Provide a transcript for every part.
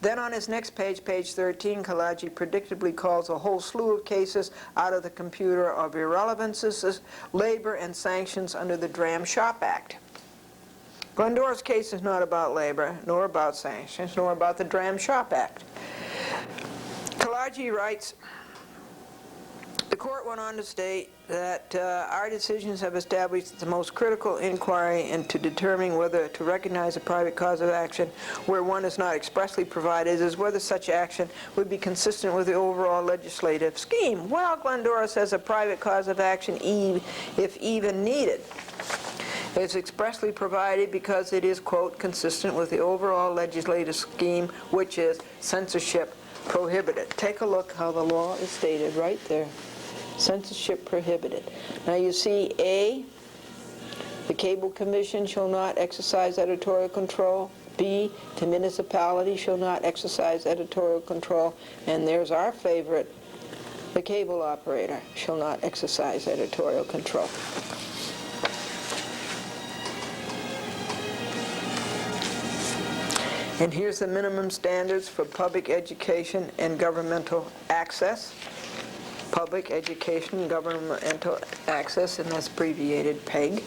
Then on his next page, page 13, Kalaji predictably calls a whole slew of cases out of the computer of irrelevances, labor, and sanctions under the Dram Shop Act. Glendora's case is not about labor, nor about sanctions, nor about the Dram Shop Act. Kalaji writes, the court went on to state that our decisions have established the most critical inquiry into determining whether to recognize a private cause of action where one is not expressly provided is whether such action would be consistent with the overall legislative scheme. Well, Glendora says a private cause of action, if even needed, is expressly provided because it is, quote, consistent with the overall legislative scheme, which is censorship prohibited. Take a look how the law is stated right there. Censorship prohibited. Now you see, A, the Cable Commission shall not exercise editorial control. B, the municipality shall not exercise editorial control. And there's our favorite, the cable operator shall not exercise editorial control. And here's the minimum standards for public education and governmental access. Public education and governmental access, and that's abbreviated PEG,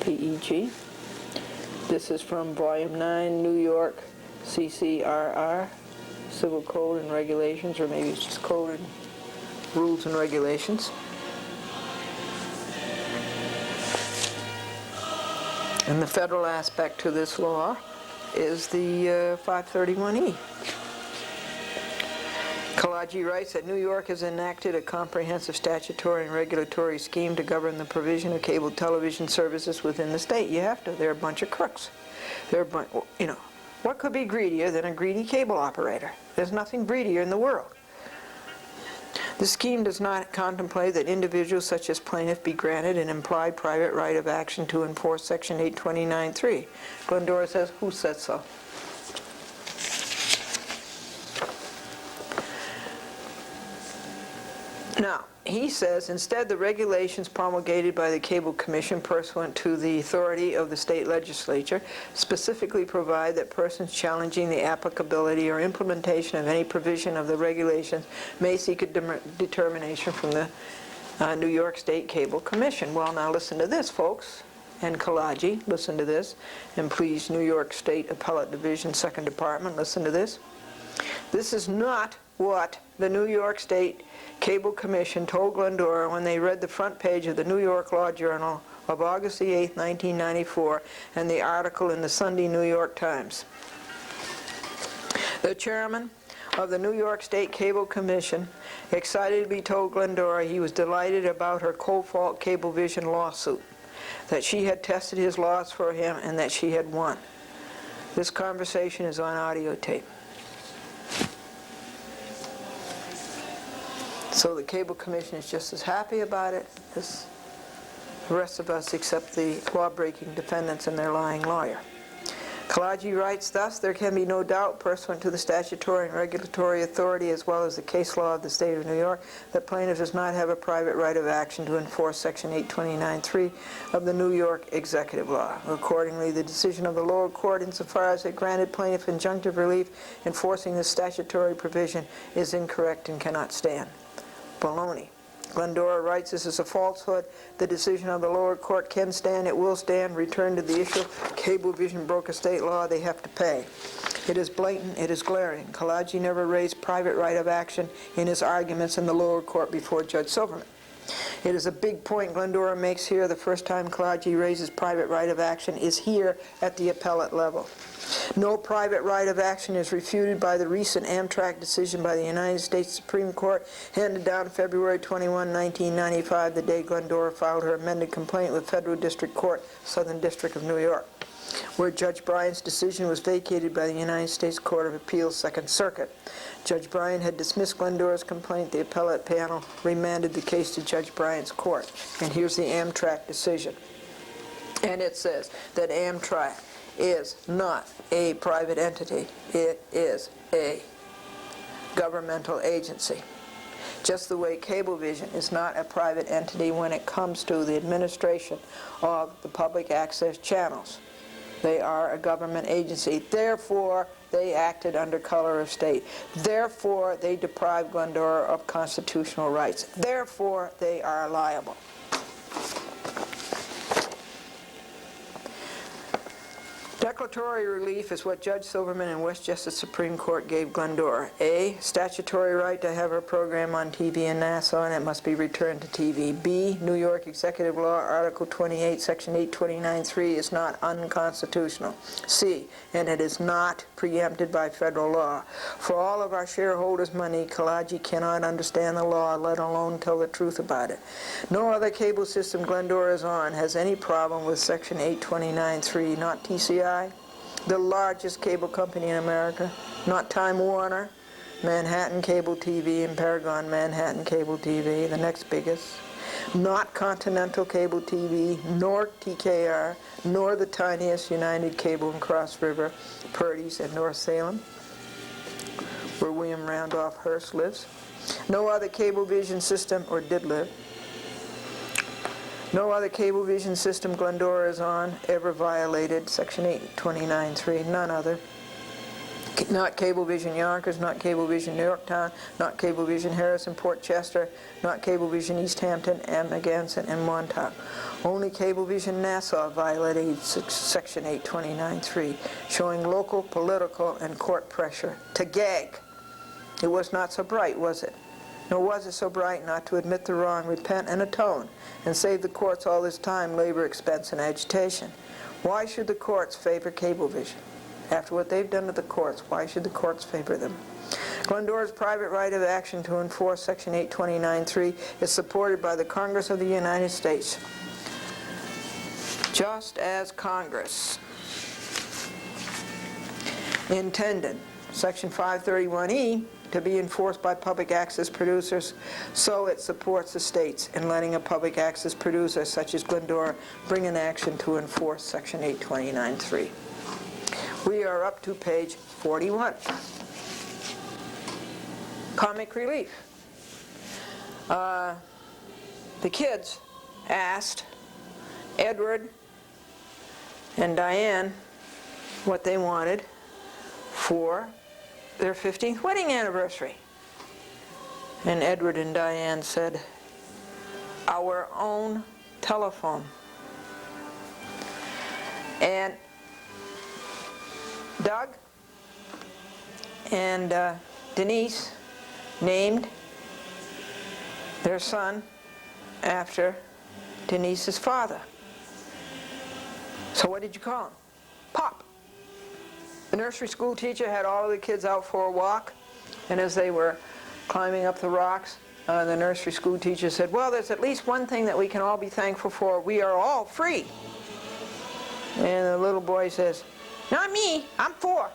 P-E-G. This is from Volume 9, New York, CCRR, Civil Code and Regulations, or maybe it's just Code and Rules and Regulations. And the federal aspect to this law is the 531E. Kalaji writes that New York has enacted a comprehensive statutory and regulatory scheme to govern the provision of cable television services within the state. You have to. They're a bunch of crooks. They're you know, what could be greedier than a greedy cable operator? There's nothing greedier in the world. The scheme does not contemplate that individuals such as plaintiff be granted an implied private right of action to enforce Section 829(3). Glendora says, who said so? Now, he says, instead, the regulations promulgated by the Cable Commission pursuant to the authority of the state legislature specifically provide that persons challenging the applicability or implementation of any provision of the regulations may seek a determination from the New York State Cable Commission. Well, now listen to this, folks. And Kalaji, listen to this. And please, New York State Appellate Division, 2nd Department, listen to this. This is not what the New York State Cable Commission told Glendora when they read the front page of the New York Law Journal of August the 8th, 1994, and the article in the Sunday New York Times. The chairman of the New York State Cable Commission excitedly told Glendora he was delighted about her Cold-Fault Cablevision lawsuit, that she had tested his laws for him and that she had won. This conversation is on audio tape. So the Cable Commission is just as happy about it as the rest of us, except the law-breaking defendants and their lying lawyer. Kalaji writes, thus, there can be no doubt, pursuant to the statutory and regulatory authority as well as the case law of the state of New York, that plaintiff does not have a private right of action to enforce Section 829(3) of the New York Executive Law. Accordingly, the decision of the lower court insofar as it granted plaintiff injunctive relief enforcing the statutory provision is incorrect and cannot stand. Baloney. Glendora writes, this is a falsehood. The decision of the lower court can stand, it will stand. Return to the issue. Cablevision broke a state law, they have to pay. It is blatant, it is glaring. Kalaji never raised private right of action in his arguments in the lower court before Judge Silverman. It is a big point Glendora makes here. The first time Kalaji raises private right of action is here at the appellate level. No private right of action is refuted by the recent Amtrak decision by the United States Supreme Court, handed down February 21, 1995, the day Glendora filed her amended complaint with Federal District Court, Southern District of New York, where Judge Bryant's decision was vacated by the United States Court of Appeals, Second Circuit. Judge Bryant had dismissed Glendora's complaint. The appellate panel remanded the case to Judge Bryant's court. And here's the Amtrak decision. And it says that Amtrak is not a private entity. It is a governmental agency. Just the way Cablevision is not a private entity when it comes to the administration of the public access channels. They are a government agency. Therefore, they acted under color of state. Therefore, they deprived Glendora of constitutional rights. Therefore, they are liable. Declaratory relief is what Judge Silverman in Westchester Supreme Court gave Glendora. A, statutory right to have her program on TV in Nassau, and it must be returned to TV. B, New York Executive Law, Article 28, Section 829(3) is not unconstitutional. C, and it is not preempted by federal law. For all of our shareholders' money, Kalaji cannot understand the law, let alone tell the truth about it. No other cable system Glendora is on has any problem with Section 829(3), not TCI, the largest cable company in America, not Time Warner, Manhattan Cable TV, and Paragon Manhattan Cable TV, the next biggest, not Continental Cable TV, nor TKR, nor the tiniest United Cable in Cross River, Purdy's, and North Salem, where William Randolph Hearst lives. No other Cablevision system, or did live, no other Cablevision system Glendora is on ever violated Section 829(3), none other. Not Cablevision Yonkers, not Cablevision Yorktown, not Cablevision Harrison, Port Chester, not Cablevision East Hampton, Amagansett, and Montauk. Only Cablevision Nassau violated Section 829(3), showing local, political, and court pressure to gag. It was not so bright, was it? Nor was it so bright not to admit the wrong, repent, and atone, and save the courts all this time, labor, expense, and agitation. Why should the courts favor Cablevision? After what they've done to the courts, why should the courts favor them? Glendora's private right of action to enforce Section 829(3) is supported by the Congress of the United States. Just as Congress intended Section 531E to be enforced by public access producers, so it supports the states in letting a public access producer such as Glendora bring an action to enforce Section 829(3). We are up to page 41. Comic relief. The kids asked Edward and Diane what they wanted for their 15th wedding anniversary. And Edward and Diane said, our own telephone. And Doug and Denise named their son after Denise's father. So what did you call him? Pop. The nursery school teacher had all of the kids out for a walk, and as they were climbing up the rocks, the nursery school teacher said, well, there's at least one thing that we can all be thankful for. We are all free. And the little boy says, not me, I'm 4.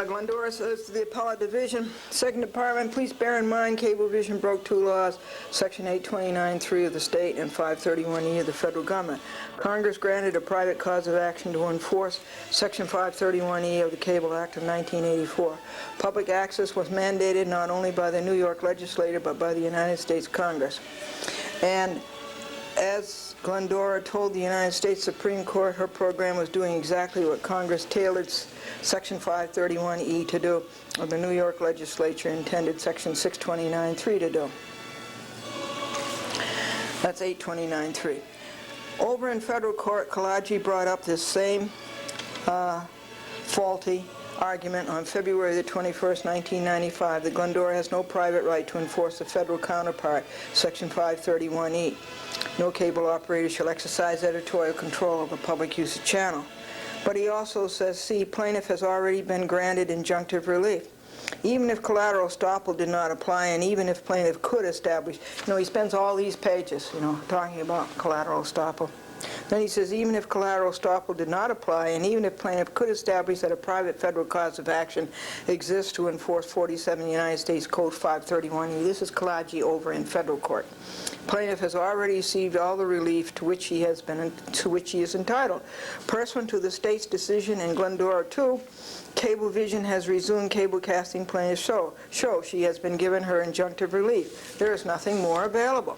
Glendora says to the Appellate Division, Second Department, please bear in mind Cablevision broke 2 laws, Section 829(3) of the state and 531E of the federal government. Congress granted a private cause of action to enforce Section 531E of the Cable Act of 1984. Public access was mandated not only by the New York legislature but by the United States Congress. And as Glendora told the United States Supreme Court, her program was doing exactly what Congress tailored Section 531E to do, or the New York legislature intended Section 629(3) to do. That's 829(3). Over in federal court, Kalaji brought up this same faulty argument on February the 21st, 1995, that Glendora has no private right to enforce the federal counterpart, Section 531E. No cable operator shall exercise editorial control of a public usage channel. But he also says, see, plaintiff has already been granted injunctive relief. Even if collateral estoppel did not apply, and even if plaintiff could establish, he spends all these pages, talking about collateral estoppel. Then he says, even if collateral estoppel did not apply, and even if plaintiff could establish that a private federal cause of action exists to enforce 47 United States Code 531E, this is Kalaji over in federal court. Plaintiff has already received all the relief to which he is entitled. Pursuant to the state's decision in Glendora 2, Cablevision has resumed cablecasting plaintiff's show. She has been given her injunctive relief. There is nothing more available.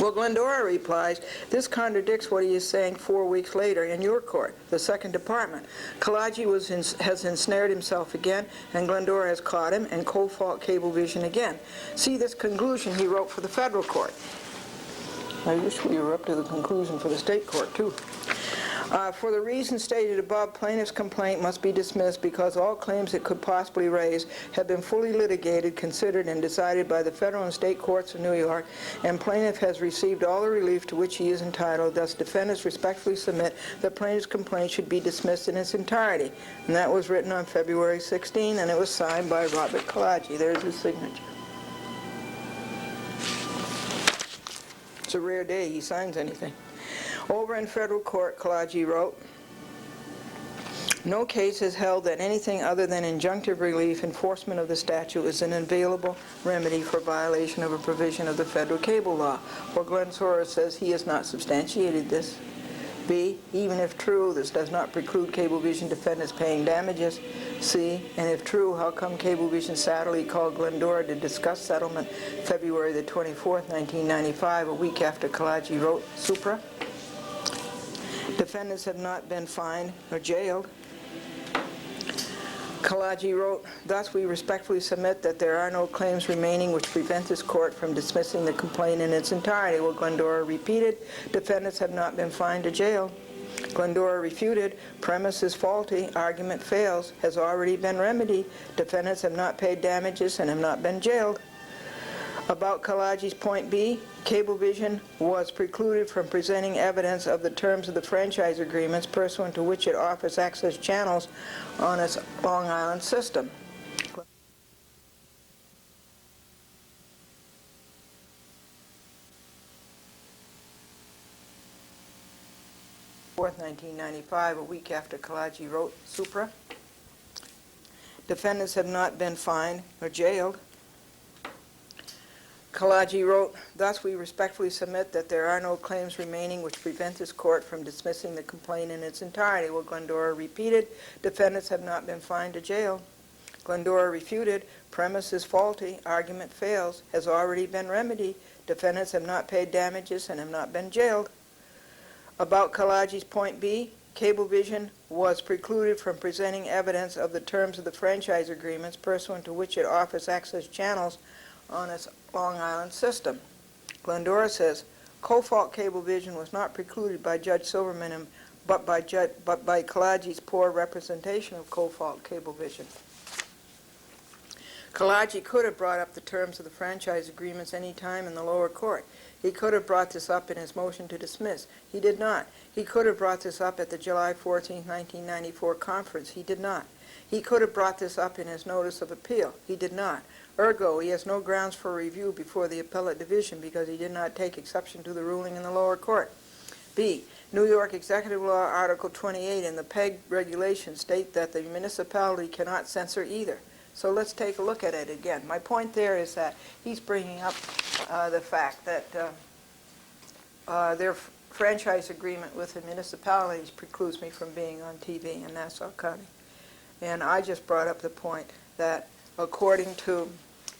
Well, Glendora replies, this contradicts what he is saying 4 weeks later in your court, the second department. Kalaji has ensnared himself again, and Glendora has caught him, and co-fault Cablevision again. See this conclusion he wrote for the federal court. I wish we were up to the conclusion for the state court, too. For the reasons stated above, plaintiff's complaint must be dismissed because all claims it could possibly raise have been fully litigated, considered, and decided by the federal and state courts of New York, and plaintiff has received all the relief to which he is entitled. Thus, defendants respectfully submit that plaintiff's complaint should be dismissed in its entirety. And that was written on February 16, and it was signed by Robert Kalaji. There's his signature. It's a rare day he signs anything. Over in federal court, Kalaji wrote, no case has held that anything other than injunctive relief, enforcement of the statute, is an available remedy for violation of a provision of the federal cable law. Well, Glendora says he has not substantiated this. B, even if true, this does not preclude Cablevision defendants paying damages. C, and if true, how come Cablevision Satellite called Glendora to discuss settlement February the 24th, 1995, a week after Kalaji wrote Supra? Defendants have not been fined or jailed. Kalaji wrote, thus we respectfully submit that there are no claims remaining which prevent this court from dismissing the complaint in its entirety. Well, Glendora repeated, defendants have not been fined or jailed. Glendora refuted, premise is faulty, argument fails, has already been remedied. Defendants have not paid damages and have not been jailed. About Kalaji's point B, Cablevision was precluded from presenting evidence of the terms of the franchise agreements pursuant to which it offers access channels on its Long Island system. 1995, a week after Kalaji wrote Supra. Defendants have not been fined or jailed. Kalaji wrote, thus we respectfully submit that there are no claims remaining which prevent this court from dismissing the complaint in its entirety. Well, Glendora repeated, defendants have not been fined or jailed. Glendora refuted, premise is faulty, argument fails, has already been remedied. Defendants have not paid damages and have not been jailed. About Kalaji's point B, Cablevision was precluded from presenting evidence of the terms of the franchise agreements pursuant to which it offers access channels on its Long Island system. Glendora says, co-fault Cablevision was not precluded by Judge Silverman, but by Kalaji's poor representation of co-fault Cablevision. Kalaji could have brought up the terms of the franchise agreements any time in the lower court. He could have brought this up in his motion to dismiss. He did not. He could have brought this up at the July 14, 1994 conference. He did not. He could have brought this up in his notice of appeal. He did not. Ergo, he has no grounds for review before the appellate division because he did not take exception to the ruling in the lower court. B, New York Executive Law Article 28 and the PEG regulations state that the municipality cannot censor either. So let's take a look at it again. My point there is that he's bringing up the fact that their franchise agreement with the municipalities precludes me from being on TV in Nassau County. And I just brought up the point that according to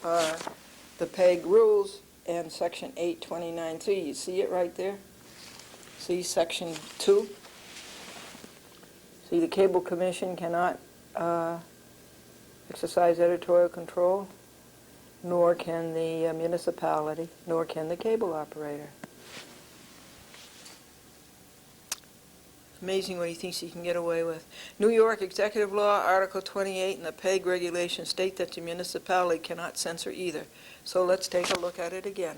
the PEG rules and Section 829(3), you see it right there? See Section 2? See, the Cable Commission cannot exercise editorial control, nor can the municipality, nor can the cable operator. Amazing what he thinks he can get away with. New York Executive Law, Article 28, and the PEG regulations state that the municipality cannot censor either. So let's take a look at it again.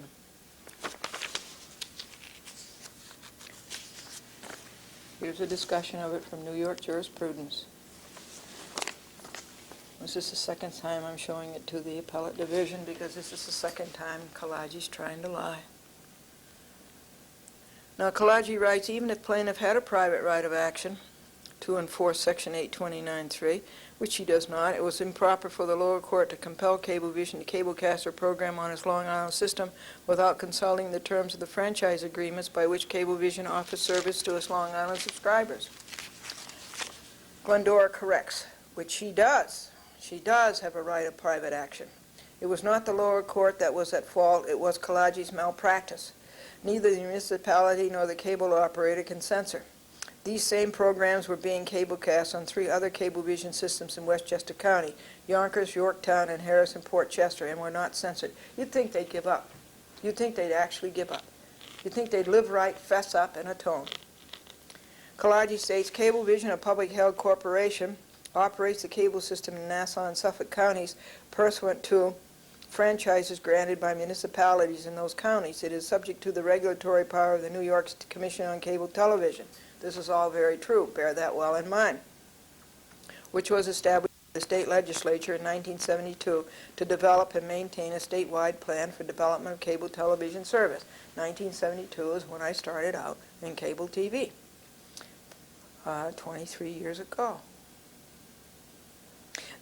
Here's a discussion of it from New York jurisprudence. This is the second time I'm showing it to the appellate division because this is the second time Kalaji's trying to lie. Now, Kalaji writes, even if plaintiff had a private right of action to enforce Section 829(3), which he does not, it was improper for the lower court to compel Cablevision to cablecast a program on its Long Island system without consulting the terms of the franchise agreements by which Cablevision offers service to its Long Island subscribers. Glendora corrects, which she does. She does have a right of private action. It was not the lower court that was at fault, it was Kalaji's malpractice. neither the municipality nor the cable operator can censor. These same programs were being cablecast on 3 other cablevision systems in Westchester County, Yonkers, Yorktown, and Harrison-Port Chester, and were not censored. You'd think they'd give up. You'd think they'd actually give up. You'd think they'd live right, fess up, and atone. Kalagi states, Cablevision, a public-held corporation, operates the cable system in Nassau and Suffolk counties pursuant to franchises granted by municipalities in those counties. It is subject to the regulatory power of the New York Commission on Cable Television. This is all very true. Bear that well in mind. Which was established by the state legislature in 1972 to develop and maintain a statewide plan for development of cable television service. 1972 is when I started out in cable TV, 23 years ago.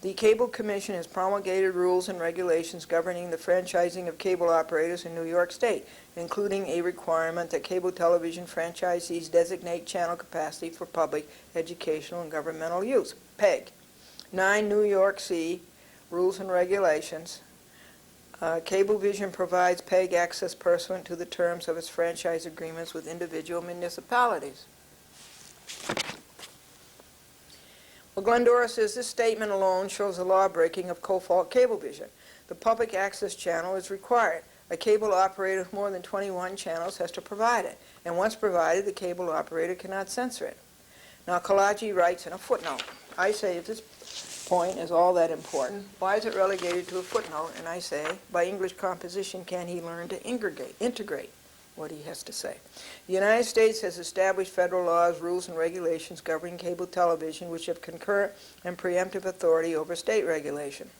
The Cable Commission has promulgated rules and regulations governing the franchising of cable operators in New York State, including a requirement that cable television franchisees designate channel capacity for public, educational, and governmental use, PEG. 9 New York C rules and regulations. Cablevision provides PEG access pursuant to the terms of its franchise agreements with individual municipalities. Well, Glendora says this statement alone shows a law breaking of co-fault Cablevision. The public access channel is required. A cable operator with more than 21 channels has to provide it, and once provided, the cable operator cannot censor it. Now, Kalagi writes in a footnote, I say if this point is all that important, why is it relegated to a footnote? And I say, by English composition, can he learn to integrate what he has to say? The United States has established federal laws, rules, and regulations governing cable television which have concurrent and preemptive authority over state regulation.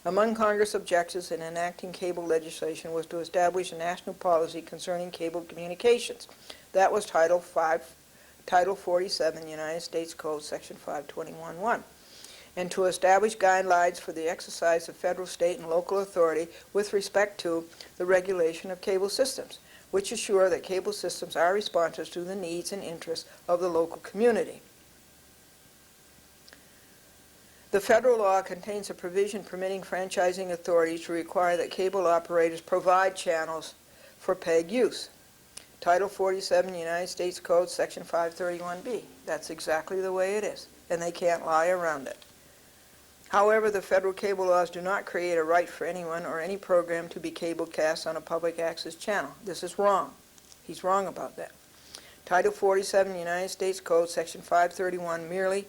Among Congress' objectives in enacting cable legislation was to establish a national policy concerning cable communications. That was Title 47, United States Code, Section 521.1, and to establish guidelines for the exercise of federal, state, and local authority with respect to the regulation of cable systems, which assure that cable systems are responsive to the needs and interests of the local community. The federal law contains a provision permitting franchising authorities to require that cable operators provide channels for PEG use. Title 47, United States Code, Section 531B. That's exactly the way it is, and they can't lie around it. However, the federal cable laws do not create a right for anyone or any program to be cablecast on a public access channel. This is wrong. He's wrong about that. Title 47, United States Code, Section 531 merely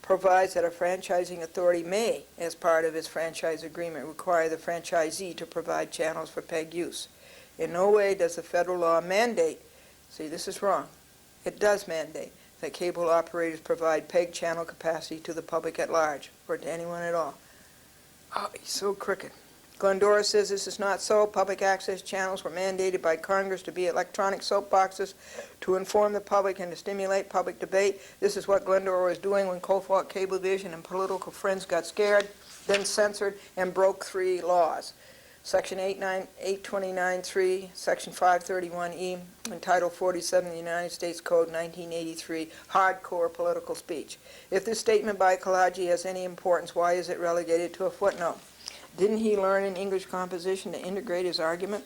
provides that a franchising authority may, as part of its franchise agreement, require the franchisee to provide channels for PEG use. In no way does the federal law mandate, see, this is wrong, it does mandate that cable operators provide PEG channel capacity to the public at large, or to anyone at all. Oh, he's so crooked. Glendora says this is not so. Public access channels were mandated by Congress to be electronic soapboxes to inform the public and to stimulate public debate. This is what Glendora was doing when co-fault Cablevision and political friends got scared, then censored, and broke 3 laws. Section 829.3, Section 531E, and Title 47 of the United States Code 1983, hardcore political speech. If this statement by Kalagi has any importance, why is it relegated to a footnote? Didn't he learn in English composition to integrate his argument?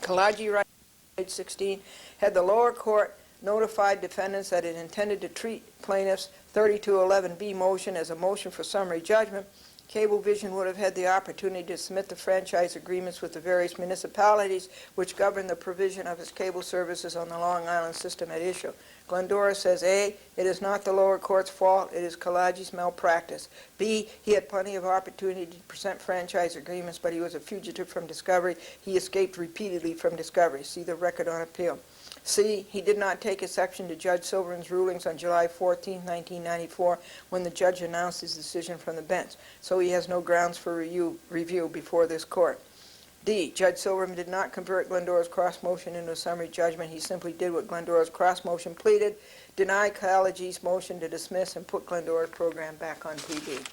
Kalagi writes, page 16, had the lower court notified defendants that it intended to treat plaintiffs' 3211B motion as a motion for summary judgment, Cablevision would have had the opportunity to submit the franchise agreements with the various municipalities which govern the provision of its cable services on the Long Island system at issue. Glendora says, A, it is not the lower court's fault, it is Kalagi's malpractice. B, he had plenty of opportunity to present franchise agreements, but he was a fugitive from discovery. He escaped repeatedly from discovery. See the record on appeal. C, he did not take exception to Judge Silverman's rulings on July 14, 1994, when the judge announced his decision from the bench, so he has no grounds for review before this court. D, Judge Silverman did not convert Glendora's cross motion into a summary judgment. He simply did what Glendora's cross motion pleaded, deny Kalagi's motion to dismiss, and put Glendora's program back on TV.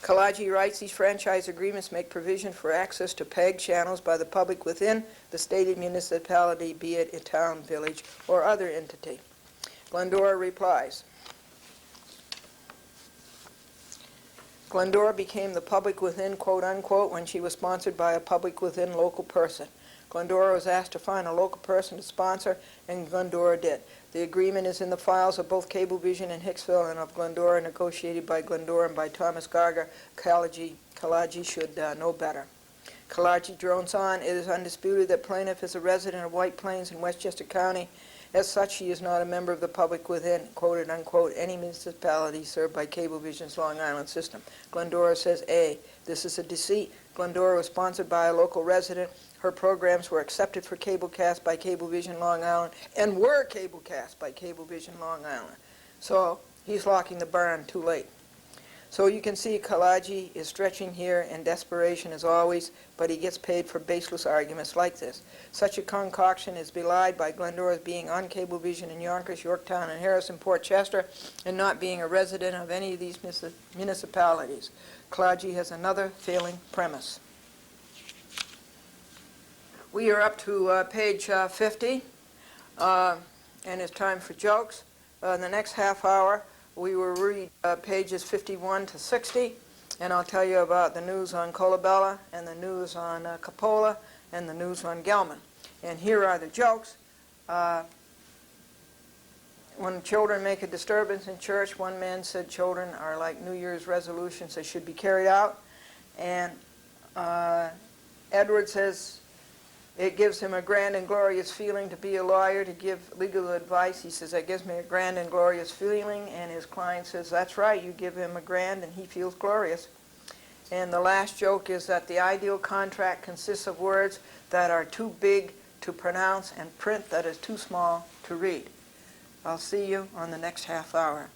Kalagi writes, these franchise agreements make provision for access to PEG channels by the public within the stated municipality, be it a town, village, or other entity. Glendora replies, Glendora became the public within, quote unquote, when she was sponsored by a public within local person. Glendora was asked to find a local person to sponsor, and Glendora did. The agreement is in the files of both Cablevision and Hicksville and of Glendora, negotiated by Glendora and by Thomas Garger. Kalaji should know better. Kalaji drones on. It is undisputed that plaintiff is a resident of White Plains in Westchester County. As such, she is not a member of the public within, quote unquote, any municipality served by Cablevision's Long Island system. Glendora says, A, this is a deceit. Glendora was sponsored by a local resident. Her programs were accepted for cablecast by Cablevision Long Island and were cablecast by Cablevision Long Island. So he's locking the barn too late. So you can see Kalaji is stretching here in desperation as always, but he gets paid for baseless arguments like this. Such a concoction is belied by Glendora's being on Cablevision in Yonkers, Yorktown, and Harrison, Port Chester, and not being a resident of any of these municipalities. Kalaji has another failing premise. We are up to page 50, and it's time for jokes. In the next half hour, we will read pages 51 to 60, and I'll tell you about the news on Colabella, and the news on Capola, and the news on Gelman. And here are the jokes. When children make a disturbance in church, one man said children are like New Year's resolutions, they should be carried out. And Edward says it gives him a grand and glorious feeling to be a lawyer, to give legal advice. He says, that gives me a grand and glorious feeling. And his client says, that's right, you give him a grand and he feels glorious. And the last joke is that the ideal contract consists of words that are too big to pronounce and print that is too small to read. I'll see you on the next half hour.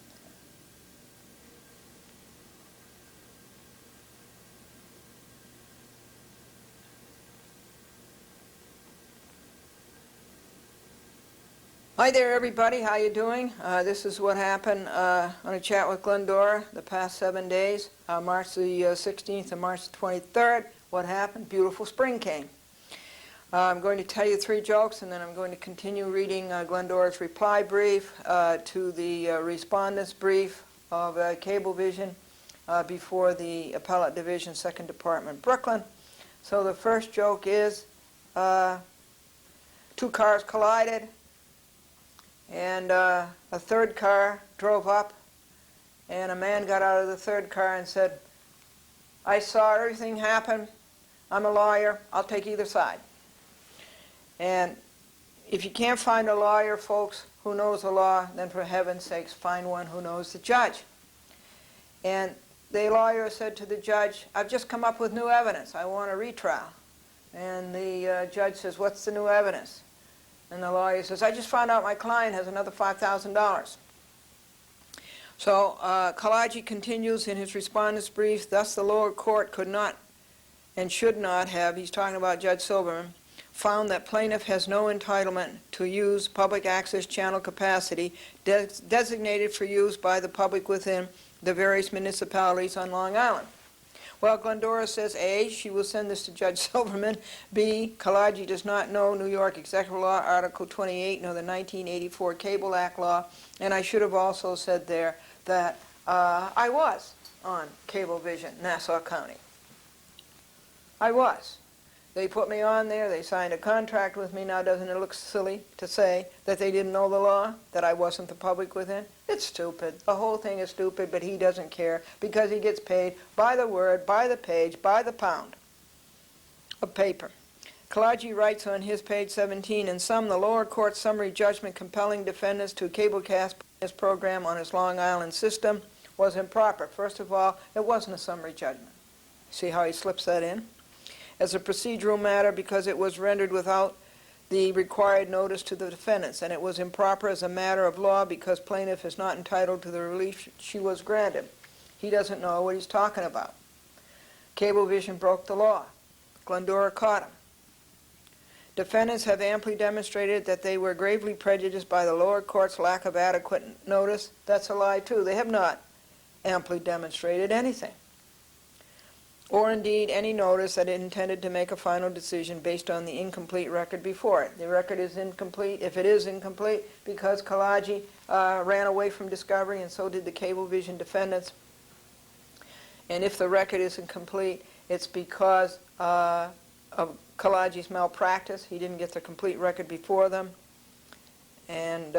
Hi there, everybody. How you doing? This is what happened on a chat with Glendora the past 7 days, March the 16th and March the 23rd. What happened? Beautiful spring came. I'm going to tell you 3 jokes, and then I'm going to continue reading Glendora's reply brief to the respondent's brief of Cablevision before the Appellate Division, 2nd Department, Brooklyn. So the first joke is 2 cars collided, and a third car drove up, and a man got out of the third car and said, I saw everything happen. I'm a lawyer. I'll take either side. And if you can't find a lawyer, folks, who knows the law, then for heaven's sakes, find one who knows the judge. And the lawyer said to the judge, I've just come up with new evidence. I want a retrial. And the judge says, what's the new evidence? And the lawyer says, I just found out my client has another $5,000. So Kalaji continues in his respondent's brief, thus the lower court could not and should not have, he's talking about Judge Silverman, found that plaintiff has no entitlement to use public access channel capacity designated for use by the public within the various municipalities on Long Island. Well, Glendora says, A, she will send this to Judge Silverman. B, Kalaji does not know New York Executive Law, Article 28, nor the 1984 Cable Act law. And I should have also said there that I was on Cablevision, Nassau County. I was. They put me on there, they signed a contract with me. Now doesn't it look silly to say that they didn't know the law, that I wasn't the public within? It's stupid. The whole thing is stupid, but he doesn't care because he gets paid by the word, by the page, by the pound of paper. Kalaji writes on his page 17, in sum, the lower court summary judgment compelling defendants to cablecast his program on his Long Island system was improper. First of all, it wasn't a summary judgment. See how he slips that in? As a procedural matter, because it was rendered without the required notice to the defendants, and it was improper as a matter of law because plaintiff is not entitled to the relief she was granted. He doesn't know what he's talking about. Cablevision broke the law. Glendora caught him. Defendants have amply demonstrated that they were gravely prejudiced by the lower court's lack of adequate notice. That's a lie, too. They have not amply demonstrated anything, or indeed any notice that it intended to make a final decision based on the incomplete record before it. The record is incomplete, if it is incomplete, because Kalaji ran away from discovery, and so did the Cablevision defendants. And if the record isn't complete, it's because of Kalaji's malpractice. He didn't get the complete record before them. And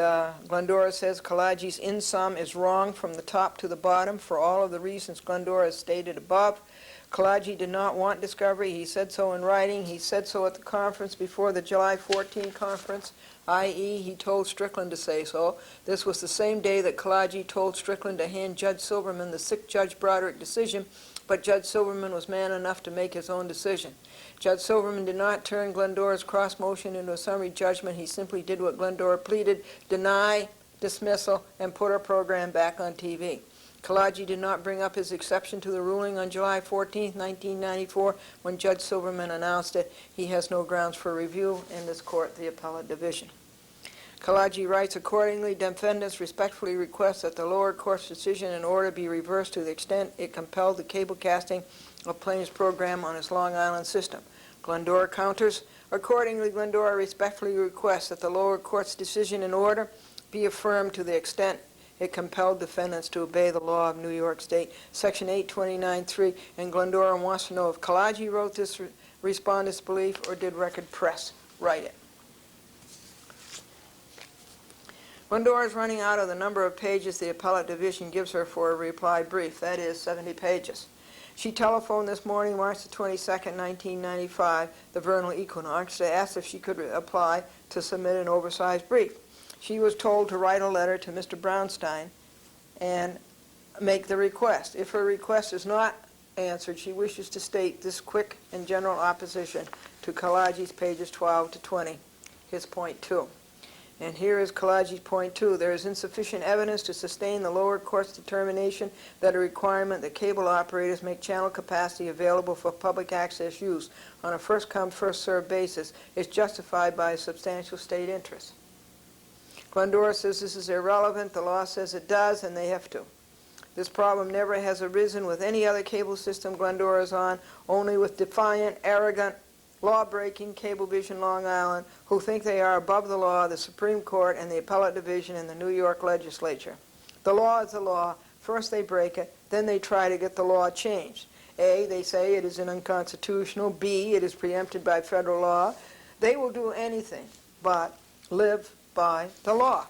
Glendora says Kalaji's in sum is wrong from the top to the bottom for all of the reasons Glendora has stated above. Kalaji did not want discovery. He said so in writing. He said so at the conference before the July 14 conference, i.e. he told Strickland to say so. This was the same day that Kalaji told Strickland to hand Judge Silverman the sick Judge Broderick decision, but Judge Silverman was man enough to make his own decision. Judge Silverman did not turn Glendora's cross motion into a summary judgment. He simply did what Glendora pleaded: deny, dismissal, and put her program back on TV. Kalaji did not bring up his exception to the ruling on July 14, 1994, when Judge Silverman announced it. He has no grounds for review in this court, the appellate division. Kalaji writes, accordingly, defendants respectfully request that the lower court's decision and order be reversed to the extent it compelled the cable casting of Plaintiff's program on its Long Island system. Glendora counters, accordingly, Glendora respectfully requests that the lower court's decision and order be affirmed to the extent it compelled defendants to obey the law of New York State, Section 829.3, and Glendora wants to know if Kalaji wrote this respondent's belief or did Record Press write it. Glendora is running out of the number of pages the appellate division gives her for a reply brief, that is 70 pages. She telephoned this morning, March the 22nd, 1995, the vernal equinox, to ask if she could apply to submit an oversized brief. She was told to write a letter to Mr. Brownstein and make the request. If her request is not answered, she wishes to state this quick and general opposition to Kalaji's pages 12 to 20, his point 2. And here is Kalaji's point 2. There is insufficient evidence to sustain the lower court's determination that a requirement that cable operators make channel capacity available for public access use on a first-come, first-served basis is justified by a substantial state interest. Glendora says this is irrelevant. The law says it does, and they have to. This problem never has arisen with any other cable system Glendora is on, only with defiant, arrogant, law-breaking Cablevision Long Island, who think they are above the law, the Supreme Court, and the Appellate Division, and the New York Legislature. The law is the law. First they break it, then they try to get the law changed. A, they say it is unconstitutional. B, it is preempted by federal law. They will do anything but live by the law.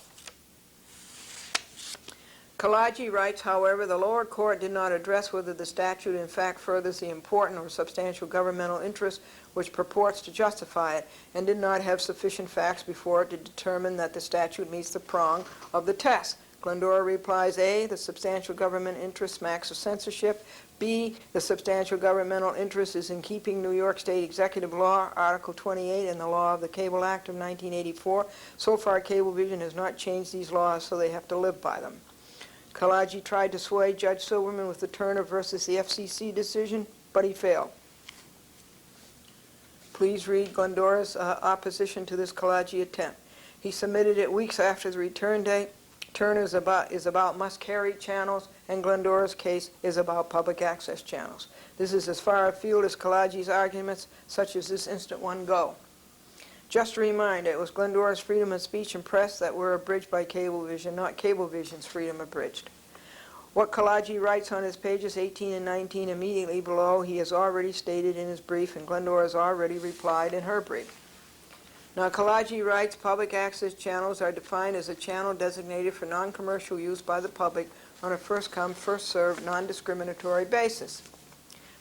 Kalaji writes, however, the lower court did not address whether the statute in fact furthers the important or substantial governmental interest which purports to justify it, and did not have sufficient facts before it to determine that the statute meets the prong of the test. Glendora replies, A, the substantial government interest smacks of censorship. B, the substantial governmental interest is in keeping New York State Executive Law, Article 28, and the law of the Cable Act of 1984. So far, Cablevision has not changed these laws, so they have to live by them. Kalaji tried to sway Judge Silverman with the Turner versus the FCC decision, but he failed. Please read Glendora's opposition to this Kalaji attempt. He submitted it weeks after the return date. Turner's is about must-carry channels, and Glendora's case is about public access channels. This is as far afield as Kalaji's arguments, such as this instant one, go. Just a reminder, it was Glendora's freedom of speech and press that were abridged by Cablevision, not Cablevision's freedom abridged. What Kalaji writes on his pages 18 and 19 immediately below, he has already stated in his brief, and Glendora has already replied in her brief. Now, Kalaji writes, public access channels are defined as a channel designated for non-commercial use by the public on a first-come, first-served, non-discriminatory basis.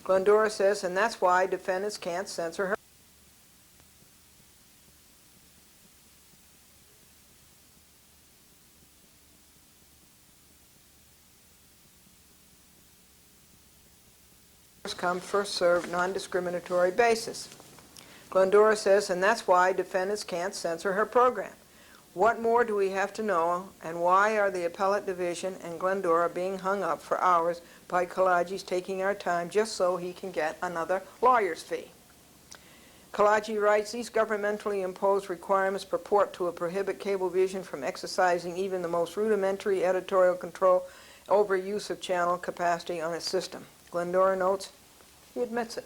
Glendora says, and that's why defendants can't censor her. First-come, first-served, non-discriminatory basis. Glendora says, and that's why defendants can't censor her program. What more do we have to know, and why are the Appellate Division and Glendora being hung up for hours by Kalaji's taking our time just so he can get another lawyer's fee? Kalaji writes, these governmentally imposed requirements purport to prohibit Cablevision from exercising even the most rudimentary editorial control over use of channel capacity on its system. Glendora notes, he admits it.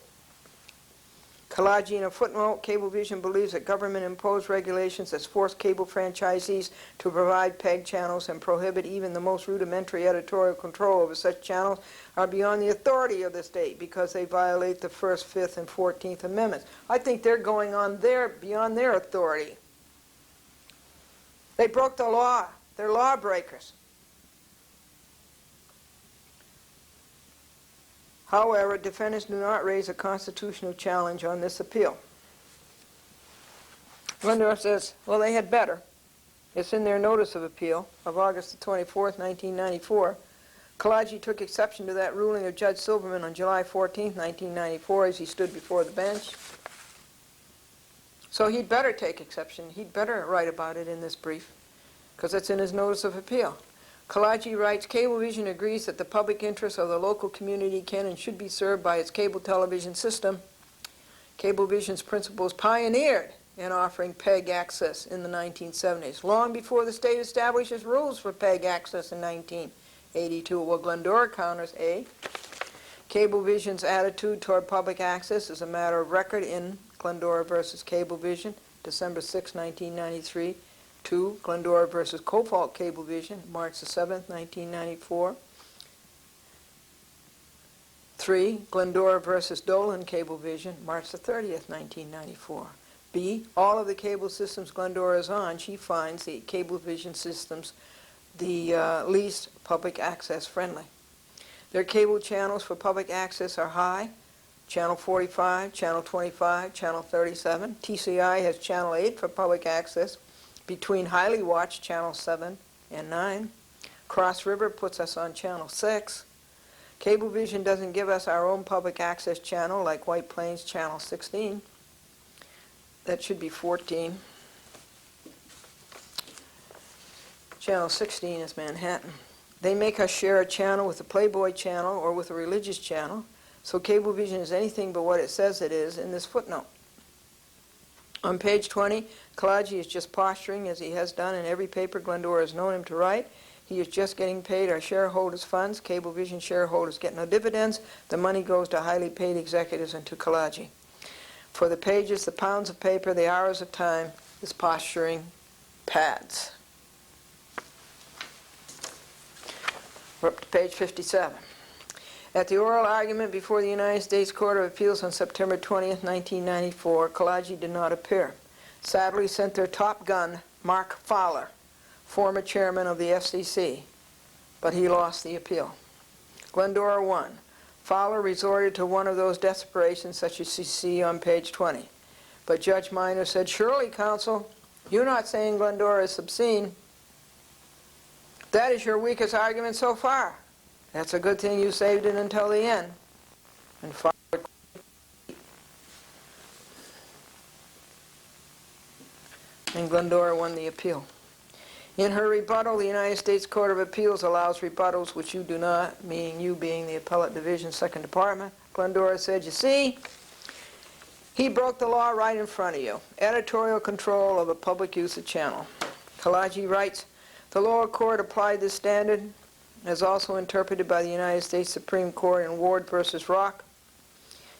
Kalaji in a footnote, Cablevision believes that government-imposed regulations that force cable franchisees to provide PEG channels and prohibit even the most rudimentary editorial control over such channels are beyond the authority of the state because they violate the First, Fifth, and 14th Amendments. I think they're going on beyond their authority. They broke the law. They're lawbreakers. However, defendants do not raise a constitutional challenge on this appeal. Glendora says, well, they had better. It's in their notice of appeal of August the 24th, 1994. Kalaji took exception to that ruling of Judge Silverman on July 14th, 1994, as he stood before the bench. So he'd better take exception. He'd better write about it in this brief, because it's in his notice of appeal. Kalaji writes, Cablevision agrees that the public interest of the local community can and should be served by its cable television system. Cablevision's principles pioneered in offering PEG access in the 1970s, long before the state establishes rules for PEG access in 1982. Well, Glendora counters A. Cablevision's attitude toward public access is a matter of record in Glendora versus Cablevision, December 6, 1993. 2. Glendora versus Cofault Cablevision, March the 7th, 1994. 3. Glendora versus Dolan Cablevision, March the 30th, 1994. B. All of the cable systems Glendora is on, she finds the Cablevision systems the least public access friendly. Their cable channels for public access are high, Channel 45, Channel 25, Channel 37. TCI has Channel 8 for public access, between highly watched Channel 7 and 9. Cross River puts us on Channel 6. Cablevision doesn't give us our own public access channel like White Plains Channel 16. That should be 14. Channel 16 is Manhattan. They make us share a channel with the Playboy channel or with a religious channel, so Cablevision is anything but what it says it is in this footnote. On page 20, Kalaji is just posturing, as he has done in every paper Glendora has known him to write. He is just getting paid our shareholders' funds. Cablevision shareholders get no dividends. The money goes to highly paid executives and to Kalaji. For the pages, the pounds of paper, the hours of time, this posturing pads. We're up to page 57. At the oral argument before the United States Court of Appeals on September 20th, 1994, Kalaji did not appear. Sadly sent their top gun, Mark Fowler, former chairman of the FCC, but he lost the appeal. Glendora won. Fowler resorted to one of those desperations such as you see on page 20. But Judge Minor said, surely, counsel, you're not saying Glendora is obscene. That is your weakest argument so far. That's a good thing you saved it until the end. And Glendora won the appeal. In her rebuttal, the United States Court of Appeals allows rebuttals which you do not, meaning you being the Appellate Division, 2nd Department. Glendora said, you see, he broke the law right in front of you. Editorial control of a public usage channel. Kalaji writes, the lower court applied this standard as also interpreted by the United States Supreme Court in Ward versus Rock,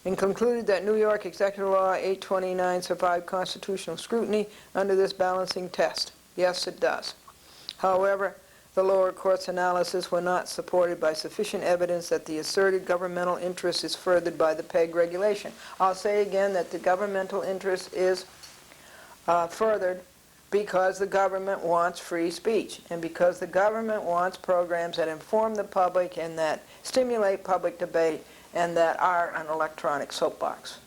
and concluded that New York Executive Law 829 survived constitutional scrutiny under this balancing test. Yes, it does. However, the lower court's analysis were not supported by sufficient evidence that the asserted governmental interest is furthered by the PEG regulation. I'll say again that the governmental interest is furthered because the government wants free speech, and because the government wants programs that inform the public and that stimulate public debate and that are an electronic soapbox.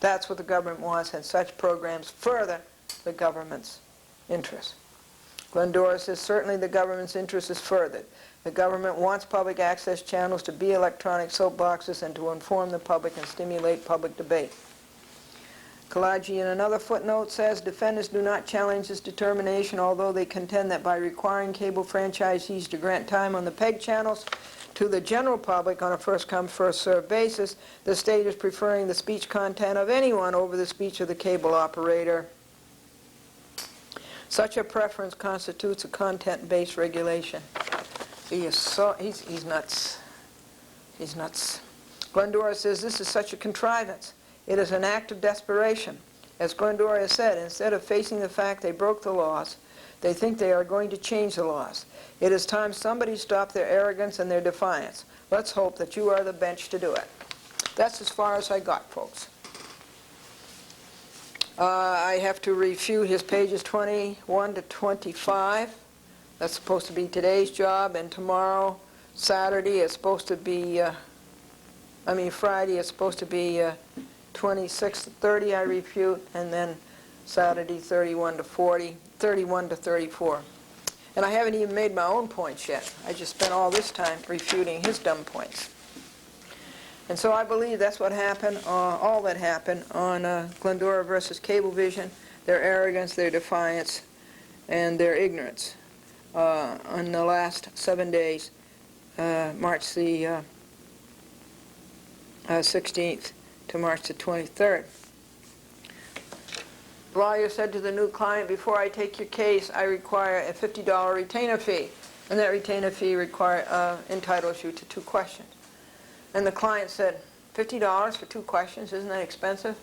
That's what the government wants, and such programs further the government's interest. Glendora says certainly the government's interest is furthered. The government wants public access channels to be electronic soapboxes and to inform the public and stimulate public debate. Kalaji in another footnote says defendants do not challenge this determination, although they contend that by requiring cable franchisees to grant time on the PEG channels to the general public on a first-come, first-served basis, the state is preferring the speech content of anyone over the speech of the cable operator. Such a preference constitutes a content-based regulation. He's nuts. He's nuts. Glendora says this is such a contrivance. It is an act of desperation. As Glendora said, instead of facing the fact they broke the laws, they think they are going to change the laws. It is time somebody stopped their arrogance and their defiance. Let's hope that you are the bench to do it. That's as far as I got, folks. I have to refute his pages 21 to 25. That's supposed to be today's job, and tomorrow, Saturday, it's supposed to be, Friday, it's supposed to be 26 to 30 I refute, and then Saturday 31 to 40, 31 to 34. And I haven't even made my own points yet. I just spent all this time refuting his dumb points. And so I believe that's what happened, all that happened on Glendora versus Cablevision, their arrogance, their defiance, and their ignorance on the last 7 days, March the 16th to March the 23rd. The lawyer said to the new client, before I take your case, I require a $50 retainer fee. And that retainer fee entitles you to 2 questions. And the client said, $50 for 2 questions, isn't that expensive?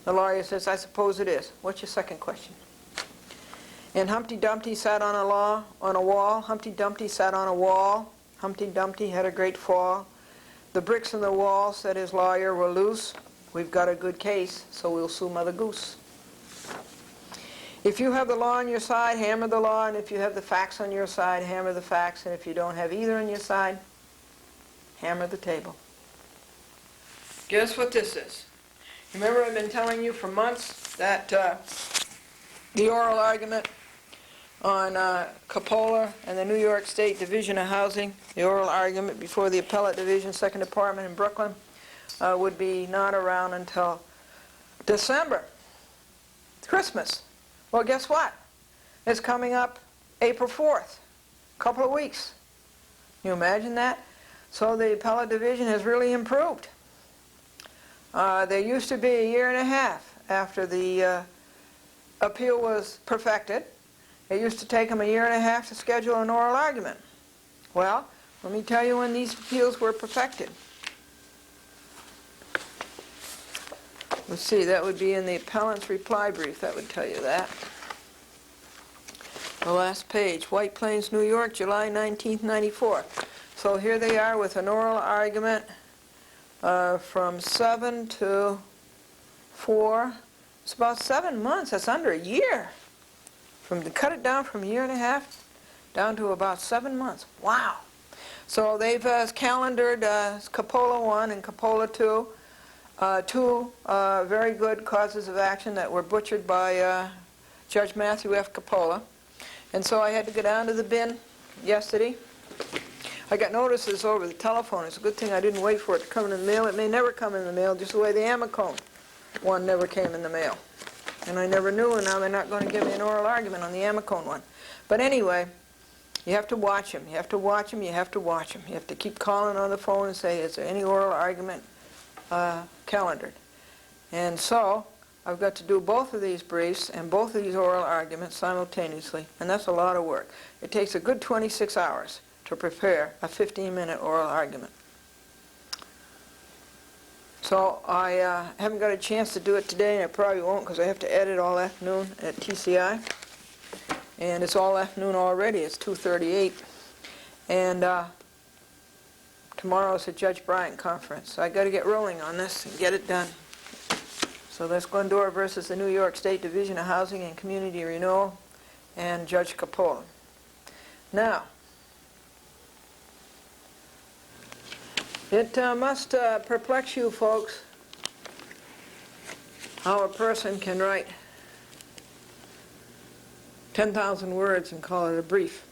The lawyer says, I suppose it is. What's your second question? And Humpty Dumpty sat on a wall. Humpty Dumpty sat on a wall. Humpty Dumpty had a great fall. The bricks in the wall, said his lawyer, were loose. We've got a good case, so we'll sue Mother Goose. If you have the law on your side, hammer the law, and if you have the facts on your side, hammer the facts, and if you don't have either on your side, hammer the table. Guess what this is? Remember, I've been telling you for months that the oral argument on Coppola and the New York State Division of Housing, the oral argument before the Appellate Division, 2nd Department in Brooklyn, would be not around until December, Christmas. Well, guess what? It's coming up April 4th, a couple of weeks. Can you imagine that? So the Appellate Division has really improved. There used to be a year and a half after the appeal was perfected. It used to take them a year and a half to schedule an oral argument. Well, let me tell you when these appeals were perfected. Let's see, that would be in the appellant's reply brief. That would tell you that. The last page, White Plains, New York, July 1994. So here they are with an oral argument from 7 to 4. It's about 7 months. That's under a year. To cut it down from a year and a half down to about 7 months. Wow. So they've calendared Coppola 1 and Coppola 2, 2 very good causes of action that were butchered by Judge Matthew F. Coppola. And so I had to go down to the bin yesterday. I got notices over the telephone. It's a good thing I didn't wait for it to come in the mail. It may never come in the mail, just the way the Amicone one never came in the mail. And I never knew, and now they're not going to give me an oral argument on the Amicone one. But anyway, you have to watch them. You have to watch them. You have to watch them. You have to keep calling on the phone and say, is there any oral argument calendared? And so I've got to do both of these briefs and both of these oral arguments simultaneously, and that's a lot of work. It takes a good 26 hours to prepare a 15-minute oral argument. So I haven't got a chance to do it today, and I probably won't because I have to edit all afternoon at TCI. And it's all afternoon already. It's 2:38. And tomorrow is a Judge Bryant conference. So I got to get rolling on this and get it done. So that's Glendora versus the New York State Division of Housing and Community Renewal and Judge Coppola. Now, it must perplex you folks how a person can write 10,000 words and call it a brief.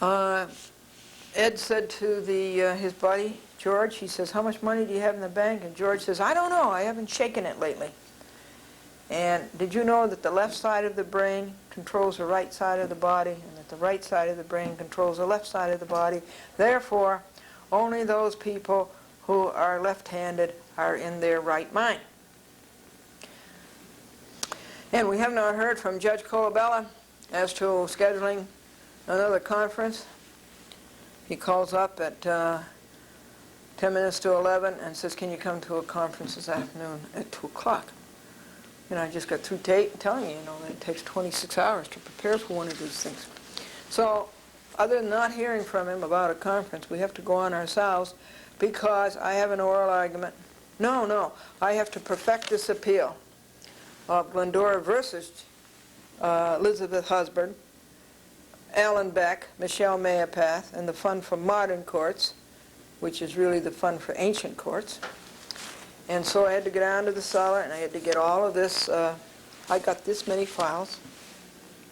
Ed said to his buddy, George, he says, how much money do you have in the bank? And George says, I don't know, I haven't shaken it lately. And did you know that the left side of the brain controls the right side of the body, and that the right side of the brain controls the left side of the body? Therefore, only those people who are left-handed are in their right mind. And we have not heard from Judge Colabella as to scheduling another conference. He calls up at 10 minutes to 11, and says, can you come to a conference this afternoon at 2 o'clock? And I just got through telling you, that it takes 26 hours to prepare for one of these things. So, other than not hearing from him about a conference, we have to go on ourselves because I have an oral argument. No, I have to perfect this appeal of Glendora versus Elizabeth Husband, Alan Beck, Michelle Mayapath, and the Fund for Modern Courts, which is really the Fund for Ancient Courts. And so I had to go down to the cellar, and I had to get all of this. I got this many files,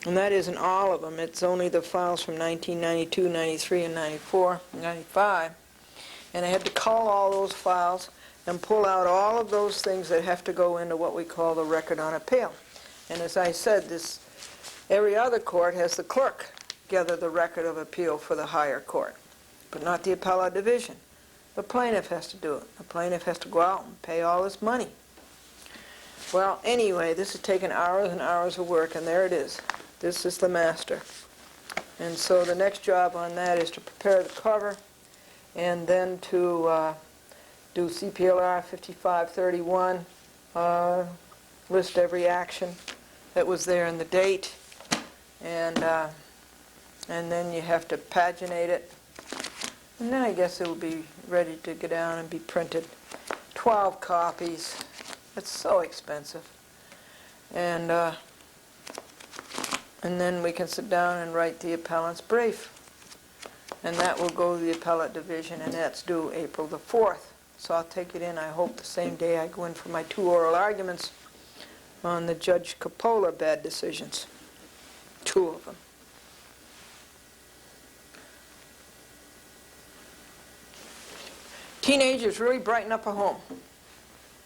and that isn't all of them. It's only the files from 1992, 93, and 94, 95. And I had to cull all those files and pull out all of those things that have to go into what we call the record on appeal. And as I said, every other court has the clerk gather the record of appeal for the higher court, but not the appellate division. The plaintiff has to do it. The plaintiff has to go out and pay all this money. Well, anyway, this has taken hours and hours of work, and there it is. This is the master. And so the next job on that is to prepare the cover and then to do CPLR 5531, list every action that was there in the date, and then you have to paginate it, and then I guess it will be ready to go down and be printed. 12 copies. It's so expensive. And then we can sit down and write the appellant's brief. And that will go to the appellate division, and that's due April the 4th. So I'll take it in, I hope, the same day I go in for my 2 oral arguments on the Judge Coppola bad decisions. 2 of them. Teenagers really brighten up a home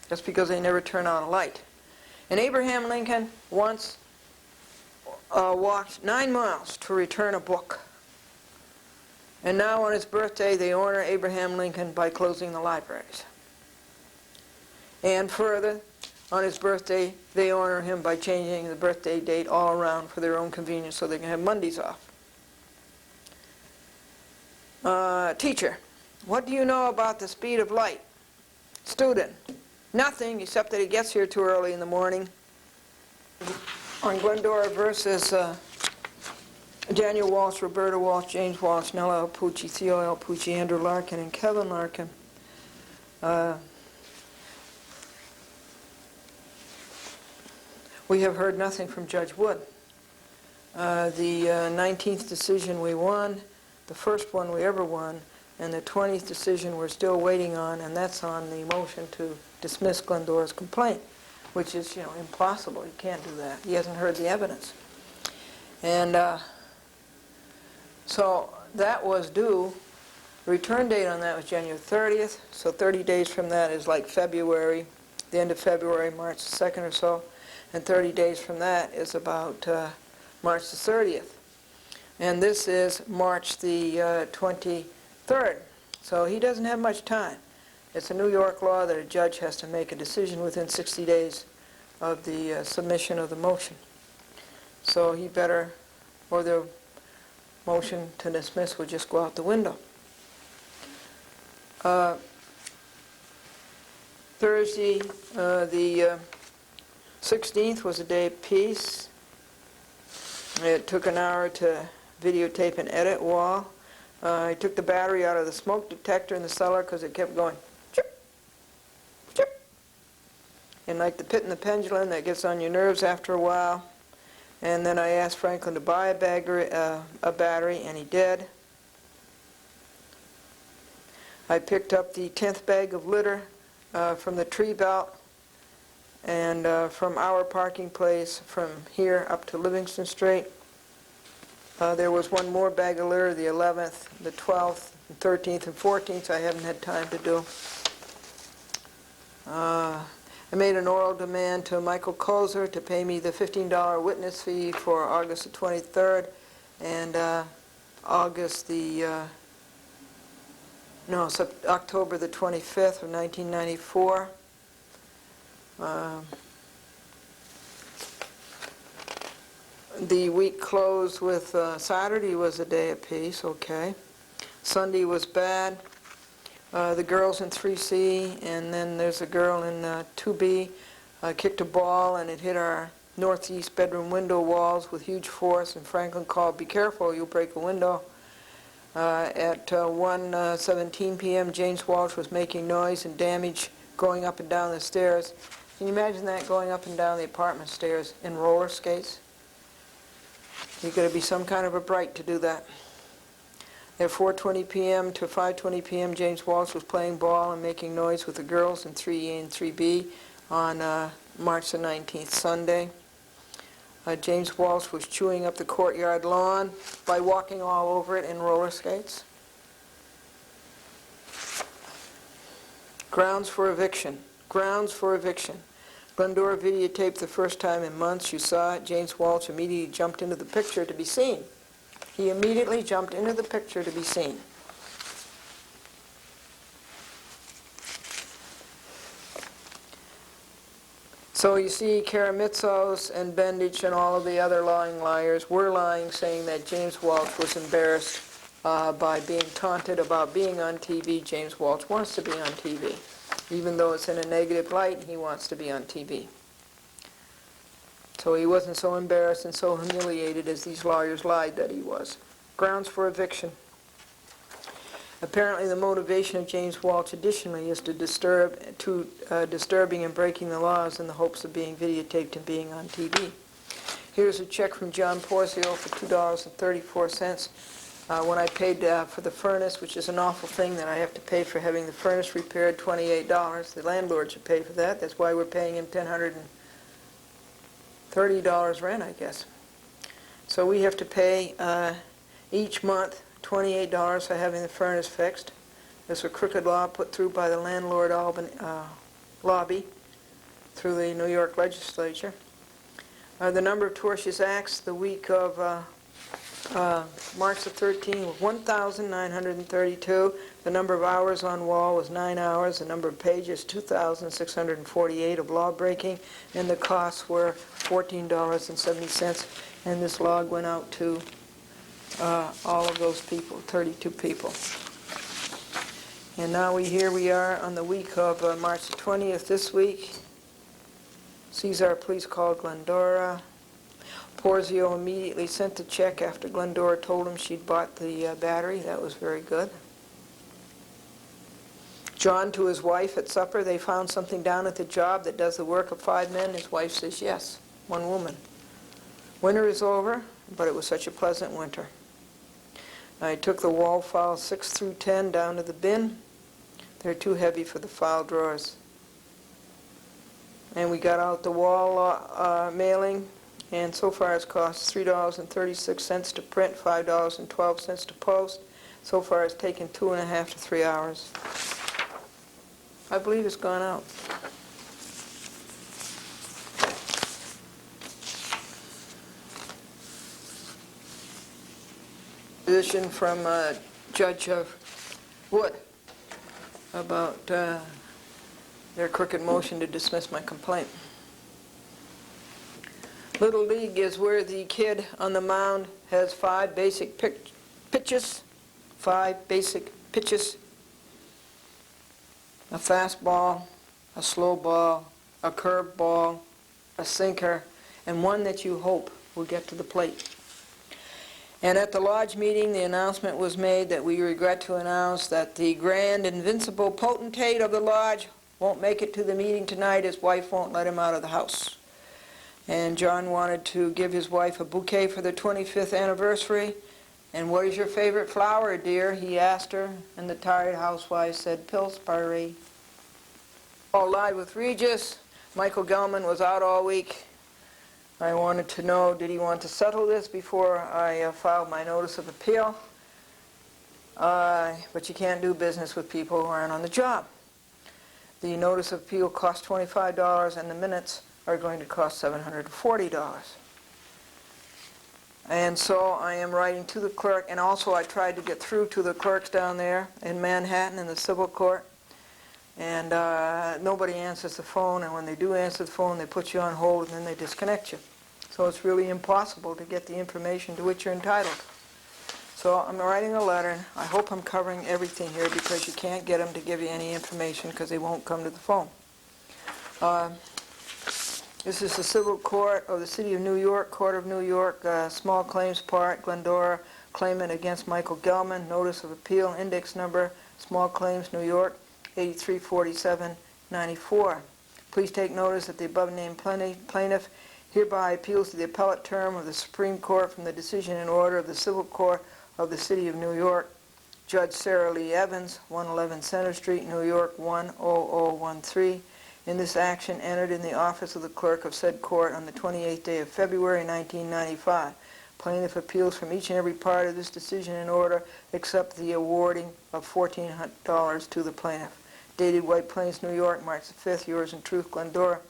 just because they never turn on a light. And Abraham Lincoln once walked 9 miles to return a book. And now on his birthday they honor Abraham Lincoln by closing the libraries. And further, on his birthday they honor him by changing the birthday date all around for their own convenience so they can have Mondays off. Teacher, what do you know about the speed of light? Student, nothing except that it gets here too early in the morning. On Glendora versus Daniel Walsh, Roberta Walsh, James Walsh, Nella L. Pucci, Theo L. Pucci, Andrew Larkin, and Kevin Larkin. We have heard nothing from Judge Wood. The 19th decision we won, the first one we ever won, and the 20th decision we're still waiting on, and that's on the motion to dismiss Glendora's complaint, which is, impossible. You can't do that. He hasn't heard the evidence. And so that was due. The return date on that was January 30th, so 30 days from that is like February, the end of February, March the 2nd or so, and 30 days from that is about March the 30th. And this is March the 23rd, so he doesn't have much time. It's a New York law that a judge has to make a decision within 60 days of the submission of the motion. So he better, or the motion to dismiss would just go out the window. Thursday, the 16th was a day of peace. It took an hour to videotape and edit Wall. I took the battery out of the smoke detector in the cellar because it kept going chip, chip. And like the pit in the pendulum, that gets on your nerves after a while. And then I asked Franklin to buy a battery, and he did. I picked up the 10th bag of litter from the tree belt, and from our parking place from here up to Livingston Street. There was one more bag of litter, the 11th, the 12th, and 13th, and 14th I haven't had time to do. I made an oral demand to Michael Kozer to pay me the $15 witness fee for August the 23rd and October the 25th of 1994. The week closed with Saturday was a day of peace, okay. Sunday was bad. the girls in 3C, and then there's a girl in 2B kicked a ball and it hit our northeast bedroom window walls with huge force, and Franklin called, "Be careful, you'll break a window." At 1:17 p.m. James Walsh was making noise and damage going up and down the stairs. Can you imagine that, going up and down the apartment stairs in roller skates? You've got to be some kind of a bright to do that. At 4:20 p.m. to 5:20 p.m. James Walsh was playing ball and making noise with the girls in 3A and 3B on March the 19th, Sunday. James Walsh was chewing up the courtyard lawn by walking all over it in roller skates. Grounds for eviction. Grounds for eviction. Glendora videotaped the first time in months. You saw it. James Walsh immediately jumped into the picture to be seen. He immediately jumped into the picture to be seen. So you see, Karamitzos and Bendich and all of the other lying liars were lying, saying that James Walsh was embarrassed by being taunted about being on TV. James Walsh wants to be on TV. Even though it's in a negative light, he wants to be on TV. So he wasn't so embarrassed and so humiliated as these lawyers lied that he was. Grounds for eviction. Apparently the motivation of James Walsh additionally is disturbing and breaking the laws in the hopes of being videotaped and being on TV. Here's a check from John Porzio for $2.34. When I paid for the furnace, which is an awful thing that I have to pay for having the furnace repaired, $28. The landlord should pay for that. That's why we're paying him $1,030 rent, I guess. So we have to pay each month $28 for having the furnace fixed. This was a crooked law put through by the landlord lobby through the New York legislature. The number of tortious acts the week of March the 13th was 1,932. The number of hours on wall was 9 hours. The number of pages, 2,648 of law breaking, and the costs were $14.70. And this log went out to all of those people, 32 people. And now here we are on the week of March the 20th this week. Caesar police called Glendora. Porzio immediately sent the check after Glendora told him she'd bought the battery. That was very good. John to his wife at supper, they found something down at the job that does the work of 5 men. His wife says yes, 1 woman. Winter is over, but it was such a pleasant winter. I took the wall files 6 through 10 down to the bin. They're too heavy for the file drawers. And we got out the wall mailing, and so far it's cost $3.36 to print, $5.12 to post. So far it's taken 2.5 to 3 hours. I believe it's gone out. Position from Judge Wood about their crooked motion to dismiss my complaint. Little League is where the kid on the mound has 5 basic pitches. 5 basic pitches. A fastball, a slow ball, a curved ball, a sinker, and one that you hope will get to the plate. And at the lodge meeting, the announcement was made that we regret to announce that the grand invincible potentate of the lodge won't make it to the meeting tonight. His wife won't let him out of the house. And John wanted to give his wife a bouquet for their 25th anniversary. And what is your favorite flower, dear? He asked her, and the tired housewife said, Pillsbury. All lied with Regis. Michael Gelman was out all week. I wanted to know, did he want to settle this before I filed my notice of appeal? But you can't do business with people who aren't on the job. The notice of appeal cost $25, and the minutes are going to cost $740. And so I am writing to the clerk, and also I tried to get through to the clerks down there in Manhattan in the civil court, and nobody answers the phone, and when they do answer the phone, they put you on hold and then they disconnect you. So it's really impossible to get the information to which you're entitled. So I'm writing a letter. I hope I'm covering everything here because you can't get them to give you any information because they won't come to the phone. This is the Civil Court of the City of New York, Court of New York, Small Claims Part, Glendora, claimant against Michael Gelman, notice of appeal, index number, Small Claims, New York, 834794. Please take notice that the above-named plaintiff hereby appeals to the appellate term of the Supreme Court from the decision and order of the Civil Court of the City of New York, Judge Sarah Lee Evans, 111 Center Street, New York, 10013. In this action entered in the office of the clerk of said court on the 28th day of February 1995. Plaintiff appeals from each and every part of this decision and order except the awarding of $1,400 to the plaintiff. Dated White Plains, New York, March the 5th. Yours in truth, Glendora.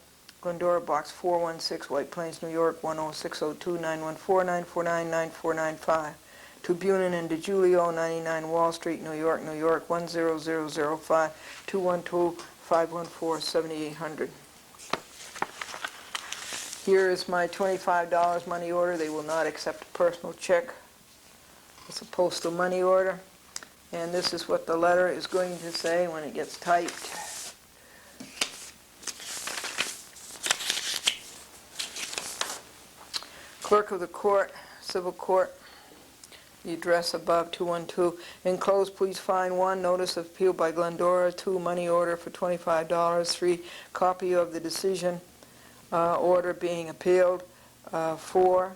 Glendora, Box 416, White Plains, New York, 10602-914-949-9495. To Bunin and DeGiulio, 99 Wall Street, New York, New York, 10005, 212-514-7800. Here is my $25 money order. They will not accept a personal check. It's a postal money order. And this is what the letter is going to say when it gets typed. Clerk of the Court, Civil Court, the address above, 212. Enclosed, please find 1, notice of appeal by Glendora, 2, money order for $25, 3, copy of the decision order being appealed, 4,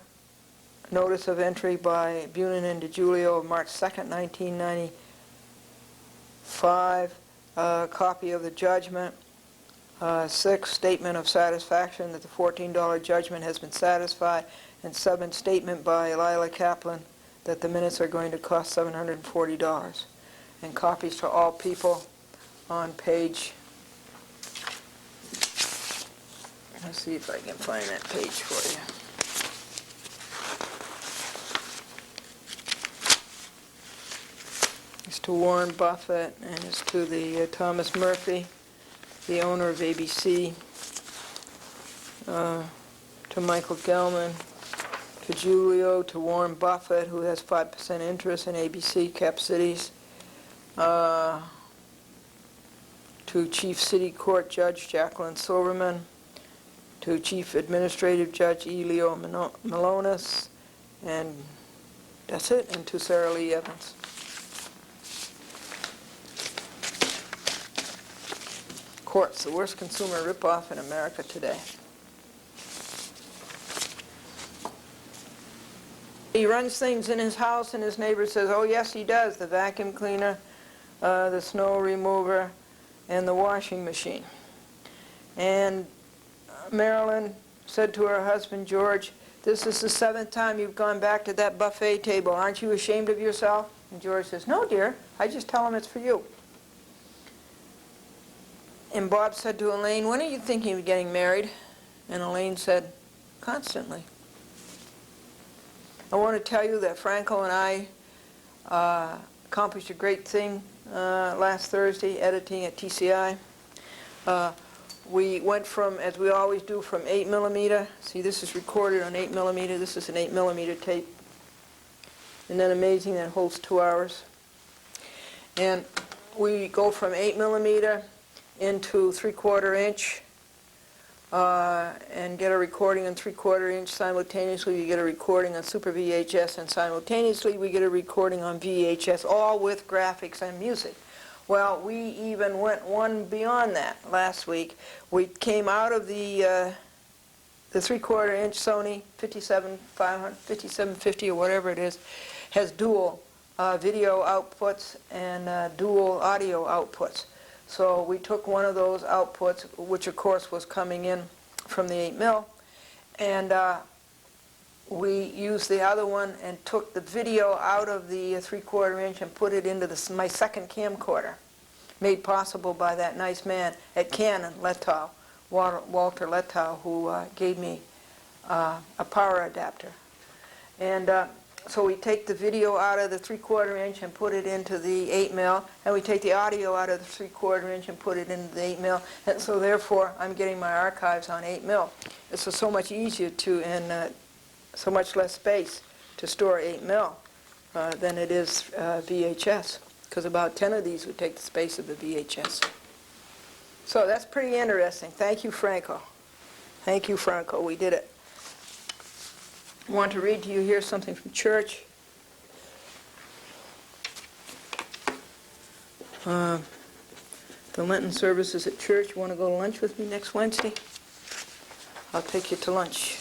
notice of entry by Bunin and DeGiulio of March 2nd, 1995, copy of the judgment, 6, statement of satisfaction that the $14 judgment has been satisfied, and 7, statement by Lila Kaplan that the minutes are going to cost $740. And copies to all people on page, let's see if I can find that page for you. It's to Warren Buffett, and it's to the Thomas Murphy, the owner of ABC, to Michael Gelman, to Julio, to Warren Buffett, who has 5% interest in ABC Cap Cities, to Chief City Court Judge Jacqueline Silverman, to Chief Administrative Judge E. Leo Malonis, and that's it, and to Sarah Lee Evans. Courts, the worst consumer ripoff in America today. He runs things in his house and his neighbor says, oh yes he does, the vacuum cleaner, the snow remover, and the washing machine. And Marilyn said to her husband George, this is the 7th time you've gone back to that buffet table. Aren't you ashamed of yourself? And George says, no dear, I just tell him it's for you. And Bob said to Elaine, when are you thinking of getting married? And Elaine said, constantly. I want to tell you that Franco and I accomplished a great thing last Thursday, editing at TCI. We went from, as we always do, from 8mm. See, this is recorded on 8mm. This is an 8mm tape. Isn't that amazing? That holds 2 hours. And we go from 8mm into 3/4 inch and get a recording on 3/4 inch. Simultaneously we get a recording on Super VHS, and simultaneously we get a recording on VHS, all with graphics and music. Well, we even went one beyond that last week. We came out of the 3/4 inch Sony 5750 or whatever it is, has dual video outputs and dual audio outputs. So we took one of those outputs, which of course was coming in from the 8mm, and we used the other one and took the video out of the 3/4 inch and put it into my second camcorder, made possible by that nice man at Canon, Letow, Walter Letow, who gave me a power adapter. And so we take the video out of the 3/4 inch and put it into the 8mm, and we take the audio out of the 3/4 inch and put it into the 8mm, and so therefore I'm getting my archives on 8mm. It's so much easier to, and so much less space to store 8mm. than it is VHS, because about 10 of these would take the space of the VHS. So that's pretty interesting. Thank you, Franco. Thank you, Franco. We did it. I want to read to you here something from church. The Lenten services at church. You want to go to lunch with me next Wednesday? I'll take you to lunch.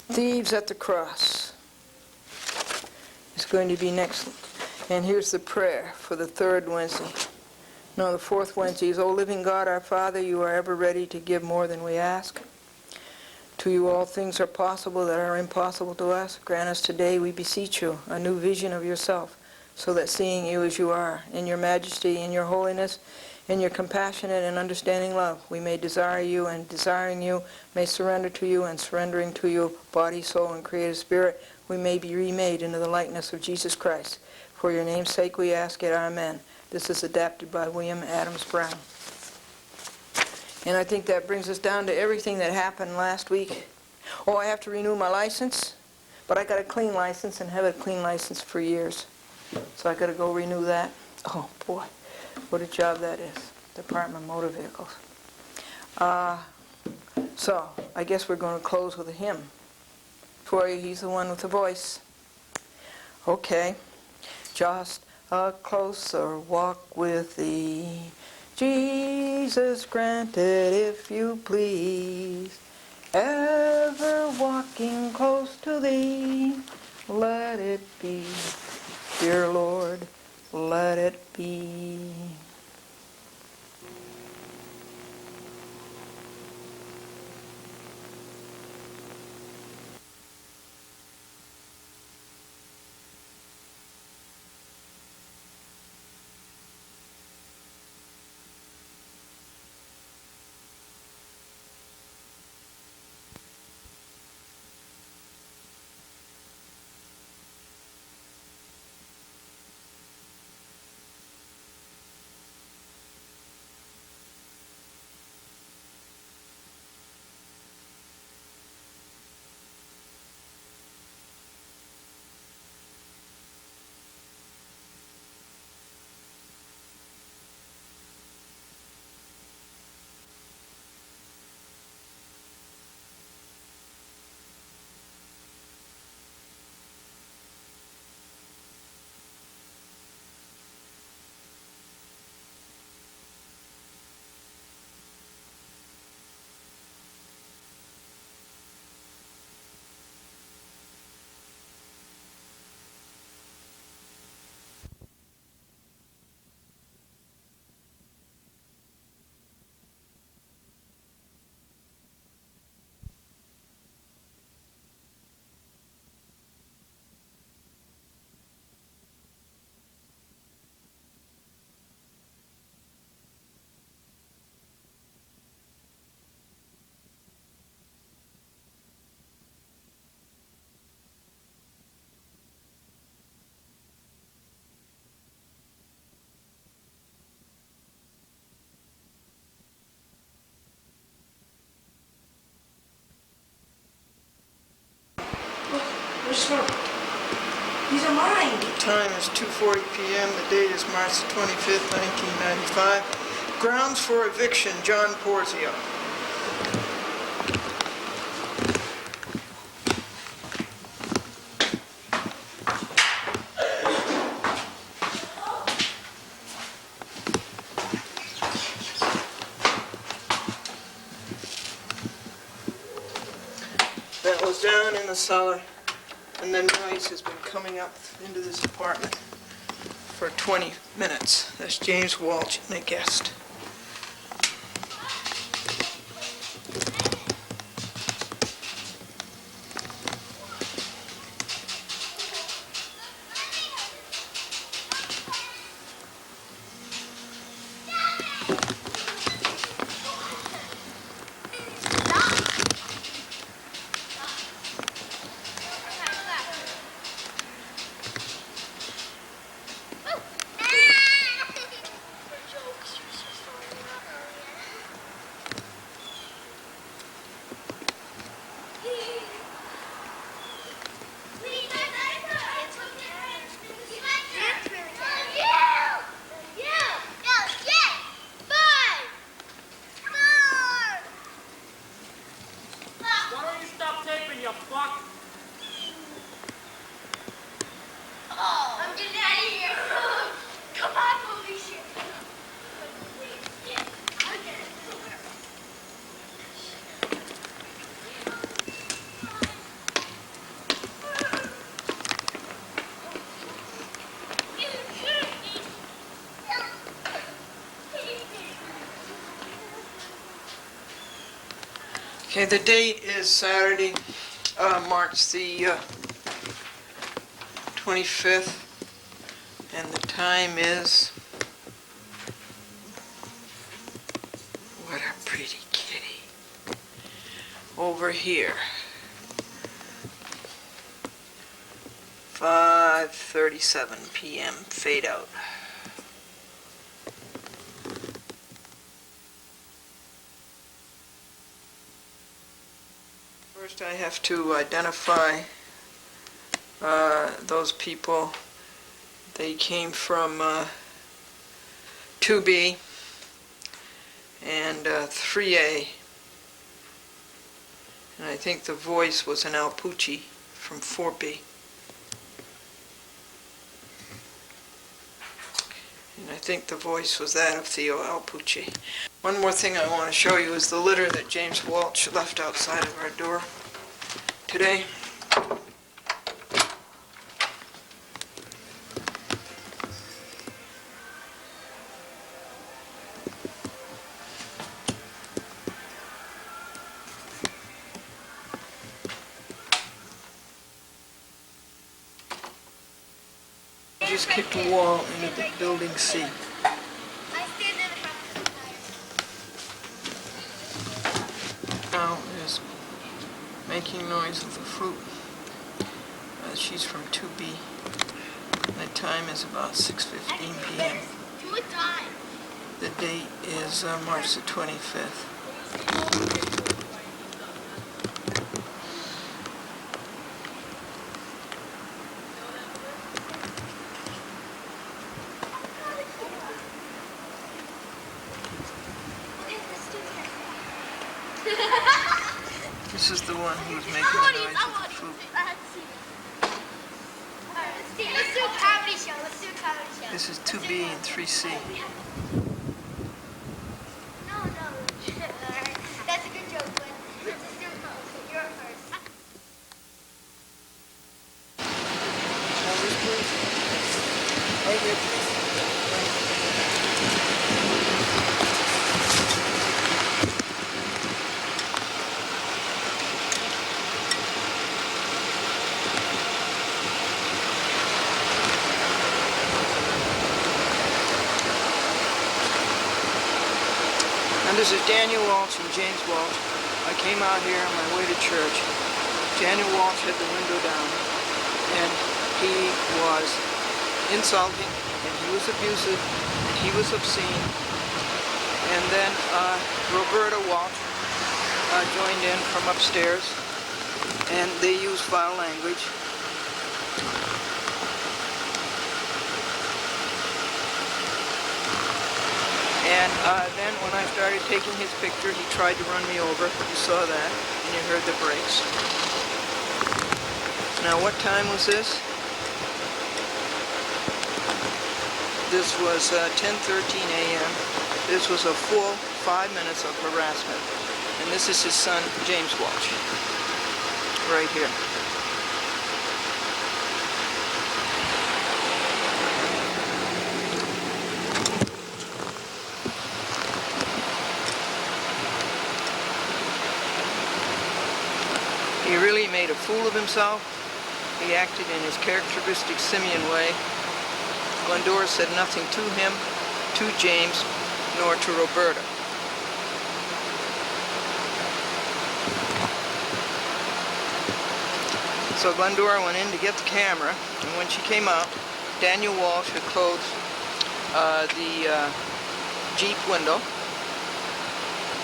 Thieves at the Cross. It's going to be next. And here's the prayer for the third Wednesday. No, the fourth Wednesday is, O living God, our Father, you are ever ready to give more than we ask. To you all things are possible that are impossible to us. Grant us today, we beseech you, a new vision of yourself, so that seeing you as you are, in your majesty, in your holiness, in your compassionate and understanding love, we may desire you, and desiring you, may surrender to you, and surrendering to you, body, soul, and creative spirit, we may be remade into the likeness of Jesus Christ. For your name's sake we ask it, Amen. This is adapted by William Adams Brown. And I think that brings us down to everything that happened last week. Oh, I have to renew my license, but I got a clean license and have a clean license for years. So I got to go renew that. Oh boy, what a job that is. Department of Motor Vehicles. So I guess we're going to close with a hymn for you. He's the one with the voice. Okay. Just a closer walk with thee, Jesus, granted if you please, ever walking close to thee, let it be, dear Lord, let it be. These are mine. The time is 2:40 p.m. The date is March 25th, 1995. Grounds for eviction, John Porzio. That was down in the cellar, and the noise has been coming up into this apartment for 20 minutes. That's James Walsh and a guest. Okay, the date is Saturday, March the 25th, and the time is, what a pretty kitty, over here, 5:37 p.m. fade out. First I have to identify those people. They came from 2B and 3A, and I think the voice was an Alpucci from 4B. And I think the voice was that of Theo Alpucci. One more thing I want to show you is the litter that James Walsh left outside of our door today. Just kicked a wall into the building C. Now is making noise with the fruit. She's from 2B. The time is about 6:15 p.m. The date is March the 25th. This is the one who was making the noise with the fruit. Let's do a comedy show. Let's do a comedy show. This is 2B and 3C. No. That's a good joke, but let's just do a comedy show. You're up first. And this is Daniel Walsh and James Walsh. I came out here on my way to church. Daniel Walsh had the window down, and he was insulting, and he was abusive, and he was obscene. And then Roberta Walsh joined in from upstairs, and they used foul language. And then when I started taking his picture, he tried to run me over. You saw that, and you heard the brakes. Now, what time was this? This was 10:13 a.m. This was a full 5 minutes of harassment. And this is his son, James Walsh, right here. He really made a fool of himself. He acted in his characteristic simian way. Glendora said nothing to him, to James, nor to Roberta. So Glendora went in to get the camera, and when she came out, Daniel Walsh had closed the Jeep window,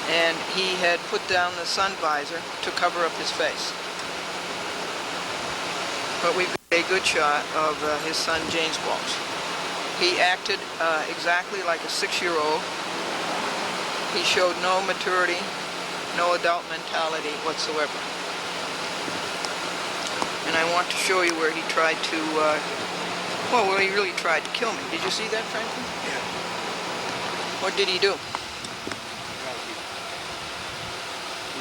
and he had put down the sun visor to cover up his face. But we got a good shot of his son, James Walsh. He acted exactly like a 6-year-old. He showed no maturity, no adult mentality whatsoever. And I want to show you where he tried to, well, he really tried to kill me. Did you see that, Franklin? Yeah. What did he do? Well, he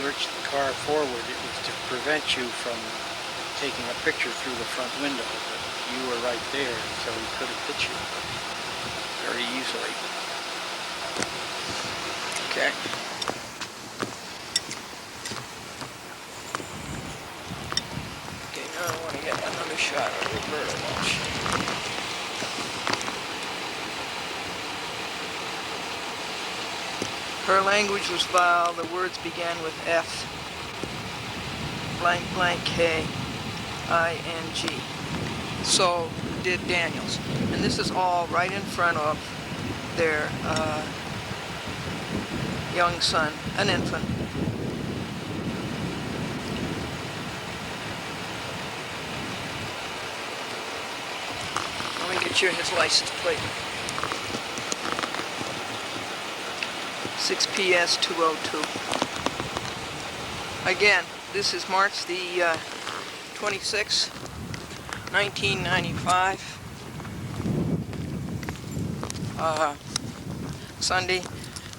lurched the car forward. It was to prevent you from taking a picture through the front window, but you were right there, so he could have hit you very easily. Okay. Roberta Walsh. Her language was vile. The words began with F, blank, blank, K, I-N-G. So did Daniels. And this is all right in front of their young son, an infant. Let me get you his license plate. 6PS 202. Again, this is March the 26th, 1995. Sunday.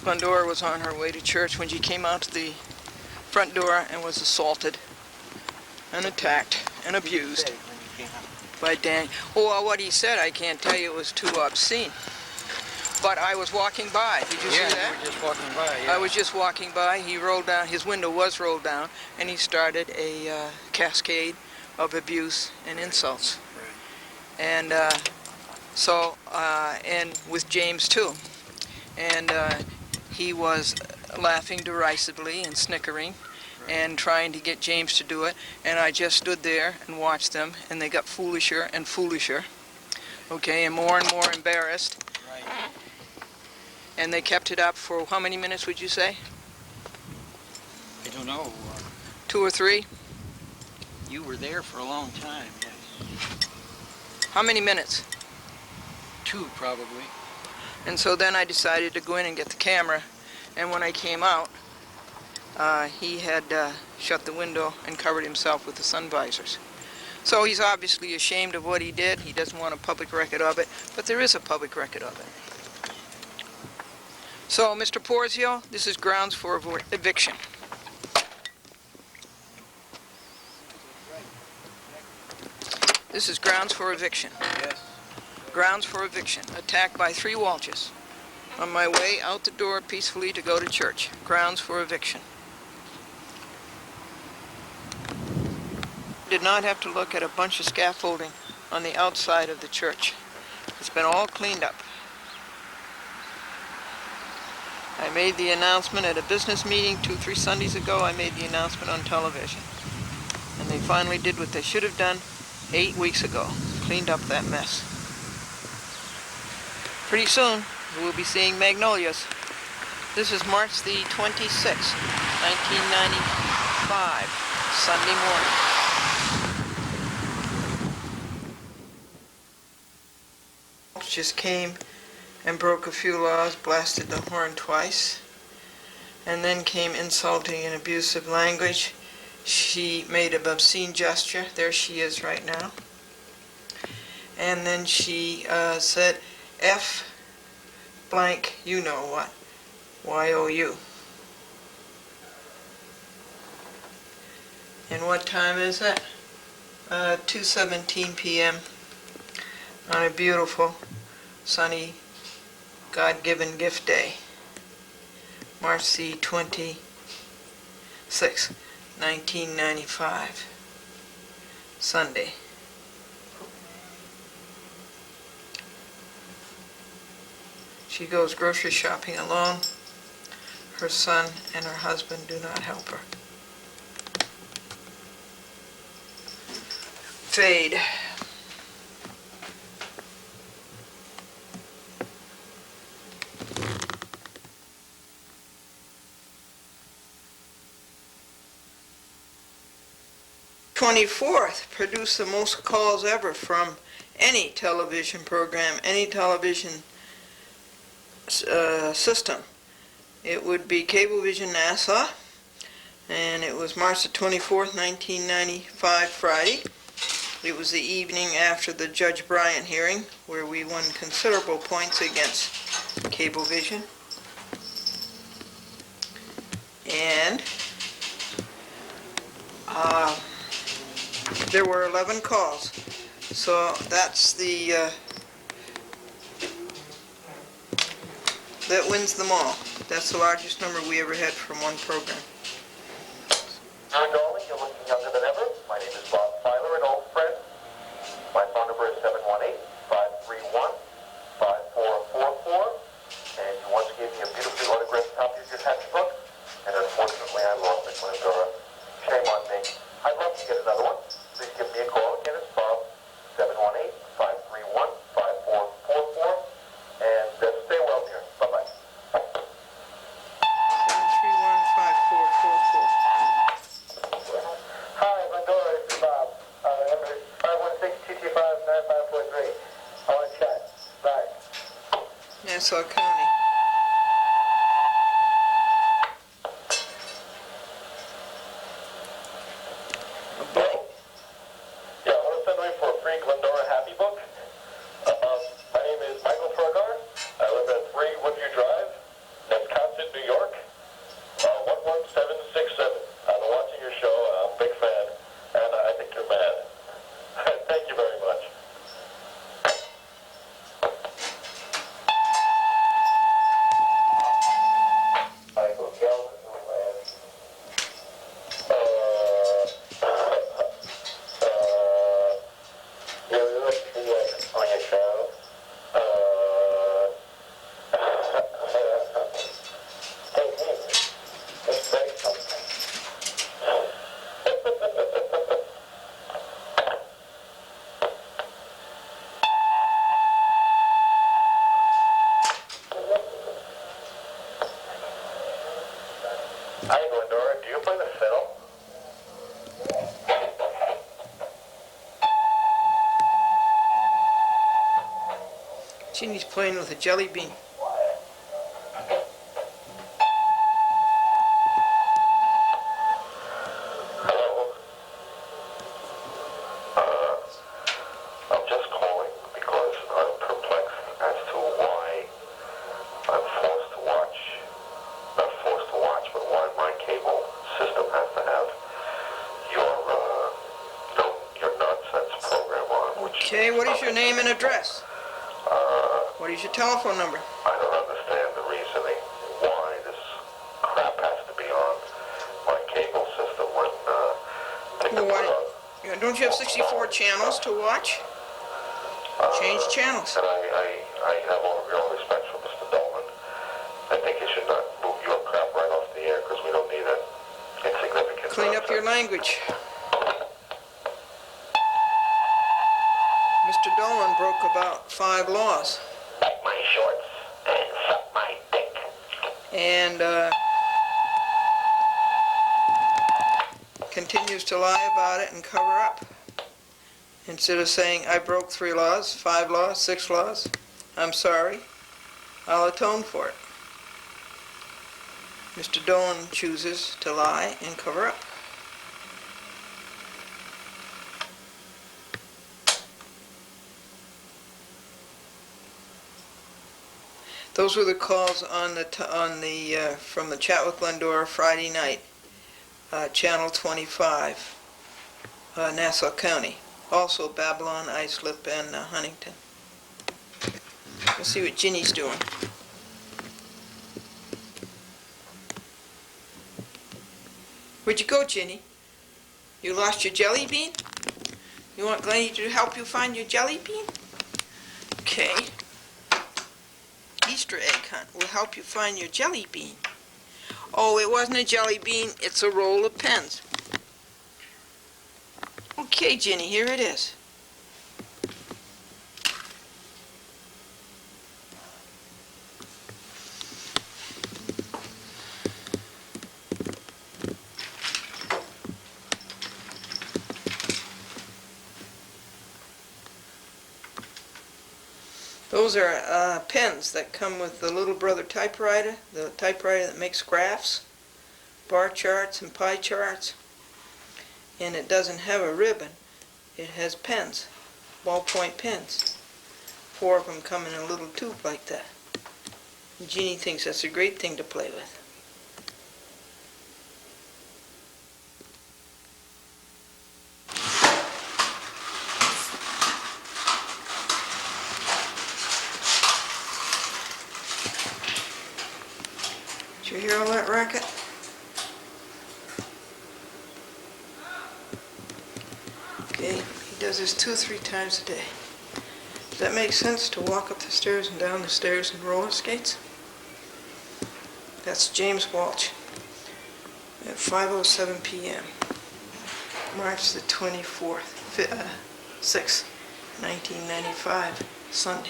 Glendora was on her way to church when she came out to the front door and was assaulted and attacked and abused by Dan. Oh, what he said, I can't tell you, it was too obscene. But I was walking by. Did you see that? Yeah, you were just walking by. Yeah. I was just walking by. He rolled down, his window was rolled down, and he started a cascade of abuse and insults. Right. And and with James too. And he was laughing derisively and snickering and trying to get James to do it. And I just stood there and watched them, and they got foolisher and foolisher, okay, and more embarrassed. Right. And they kept it up for how many minutes would you say? I don't know. 2 or 3? You were there for a long time. Yes. How many minutes? 2 probably. And so then I decided to go in and get the camera, and when I came out, he had shut the window and covered himself with the sun visors. So he's obviously ashamed of what he did. He doesn't want a public record of it, but there is a public record of it. So, Mr. Porzio, this is grounds for eviction. This is grounds for eviction. Yes. Grounds for eviction. Attacked by 3 Walshes. On my way out the door peacefully to go to church. Grounds for eviction. Did not have to look at a bunch of scaffolding on the outside of the church. It's been all cleaned up. I made the announcement at a business meeting 2-3 Sundays ago. I made the announcement on television. And they finally did what they should have done 8 weeks ago. Cleaned up that mess. Pretty soon, we'll be seeing magnolias. This is March the 26th, 1995, Sunday morning. Just came and broke a few laws, blasted the horn twice, and then came insulting and abusive language. She made an obscene gesture. There she is right now. And then she said, F blank, you know what, Y-O-U. And what time is it? 2:17 p.m. on a beautiful, sunny, God-given gift day, March the 26th, 1995, Sunday. She goes grocery shopping alone. Her son and her husband do not help her. Fade. '24th produced the most calls ever from any television program, any television system. It would be Cablevision NASA, and it was March the 24th, 1995, Friday. It was the evening after the Judge Bryant hearing, where we won considerable points against Cablevision. And there were 11 calls. So that's the that wins them all. That's the largest number we ever had from one program. Dear Dolly, you're looking younger than ever. My name is Bob Filer, an old friend. My phone gave me a beautifully autographed copy of your happy book, and unfortunately I lost it, Glendora. Shame on me. I'd love to get another one. Please give me a call. Again, it's Bob, 718-531-5444, and stay well, dear. Bye-bye. 731-5444. Hi, Glendora, this is Bob. Number 516-225-9543. I want to chat. Bye. Nassau County. A book. Yeah, I want to send away for a free Glendora Happy Book. My name is Michael Fergar. I live at 3 Woodview Drive, Wisconsin, New York. 11767. I've been watching your show. I'm a big fan, and I think you're mad. Thank you very much. Michael Gelman, you're listening on your show. Hey, let's say something. Hi, Glendora. Do you play the fiddle? Ginny's playing with a jelly bean. Hello. I'm just calling because I'm perplexed as to why I'm forced to watch, not forced to watch, but why my cable system has to have your nonsense program on, which Okay, what is your name and address? What is your telephone number? I don't understand the reasoning why this crap has to be on my cable system when they can Well, put on. yeah, don't you have 64 channels to watch? Change channels. And I have all real respect for Mr. Dolan. I think he should not move your crap right off the air because we don't need it. Insignificant. Clean up your language. Mr. Dolan broke about 5 laws. Bite my shorts and suck my dick. And continues to lie about it and cover up. Instead of saying, I broke 3 laws, 5 laws, 6 laws, I'm sorry, I'll atone for it. Mr. Dolan chooses to lie and cover up. Those were the calls on the from the Chat with Glendora Friday night, Channel 25, Nassau County. Also Babylon, Islip, and Huntington. Let's see what Ginny's doing. Where'd you go, Ginny? You lost your jelly bean? You want Glennie to help you find your jelly bean? Okay. Easter egg hunt will help you find your jelly bean. Oh, it wasn't a jelly bean, it's a roll of pens. Okay, Ginny, here it is. Those are pens that come with the Little Brother typewriter, the typewriter that makes graphs, bar charts, and pie charts. And it doesn't have a ribbon. It has pens, ballpoint pens. 4 of them come in a little tube like that. And Jeannie thinks that's a great thing to play with. Did you hear all that racket? Okay, he does this 2 or 3 times a day. Does that make sense, to walk up the stairs and down the stairs in roller skates? That's James Walsh at 5:07 p.m. March the 24th, 6th, 1995, Sunday.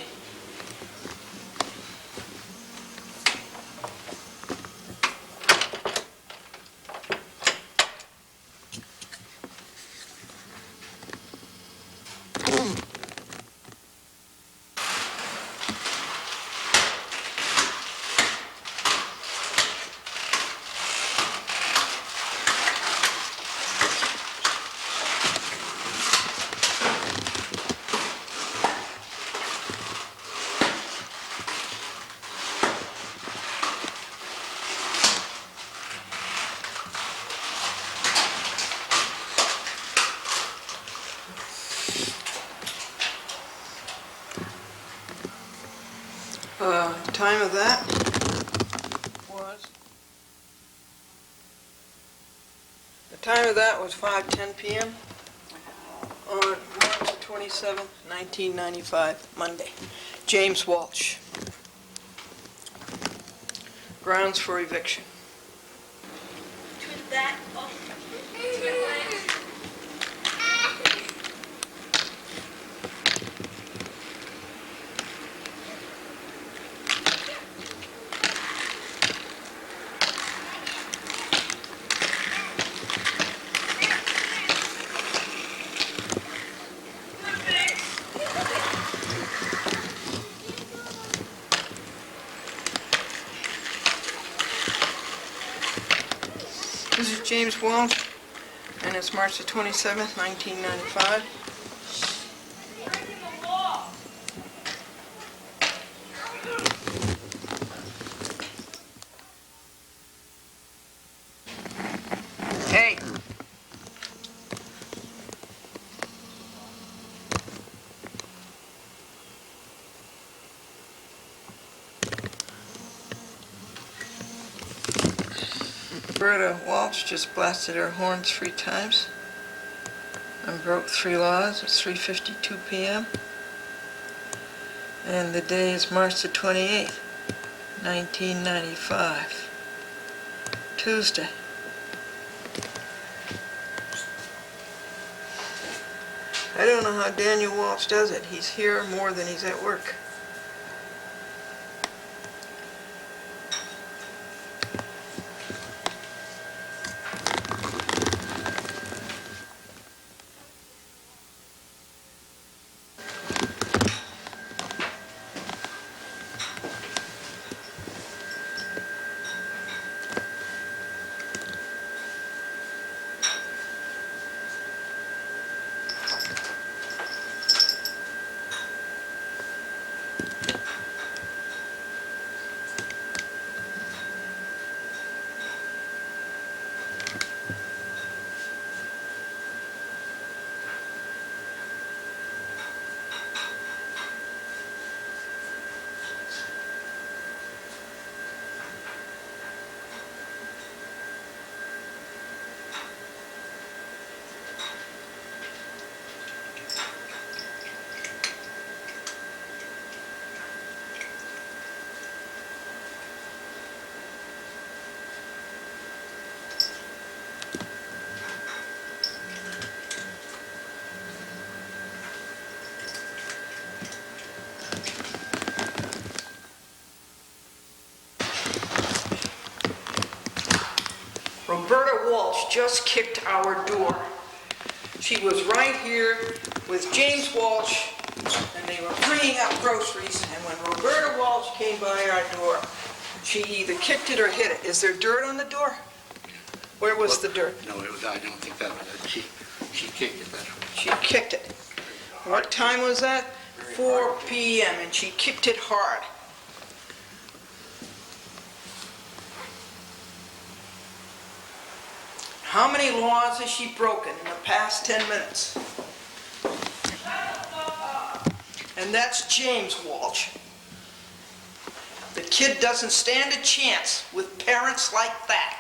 Time of that was, the time of that was 5:10 p.m. on March the 27th, 1995, Monday. James Walsh. Grounds for eviction. Turn that off. Turn lights. This is James Walsh, and it's March the 27th, 1995. Hey! Roberta Walsh just blasted her horns 3 times and broke 3 laws. It's 3:52 p.m. And the day is March the 28th, 1995, Tuesday. I don't know how Daniel Walsh does it. He's here more than he's at work. Roberta Walsh just kicked our door. She was right here with James Walsh, and they were bringing up groceries, and when Roberta Walsh came by our door, she either kicked it or hit it. Is there dirt on the door? Where was the dirt? No, I don't think that was it. She kicked it, that's what. She kicked it. What time was that? 4 p.m., and she kicked it hard. How many laws has she broken in the past 10 minutes? And that's James Walsh. The kid doesn't stand a chance with parents like that.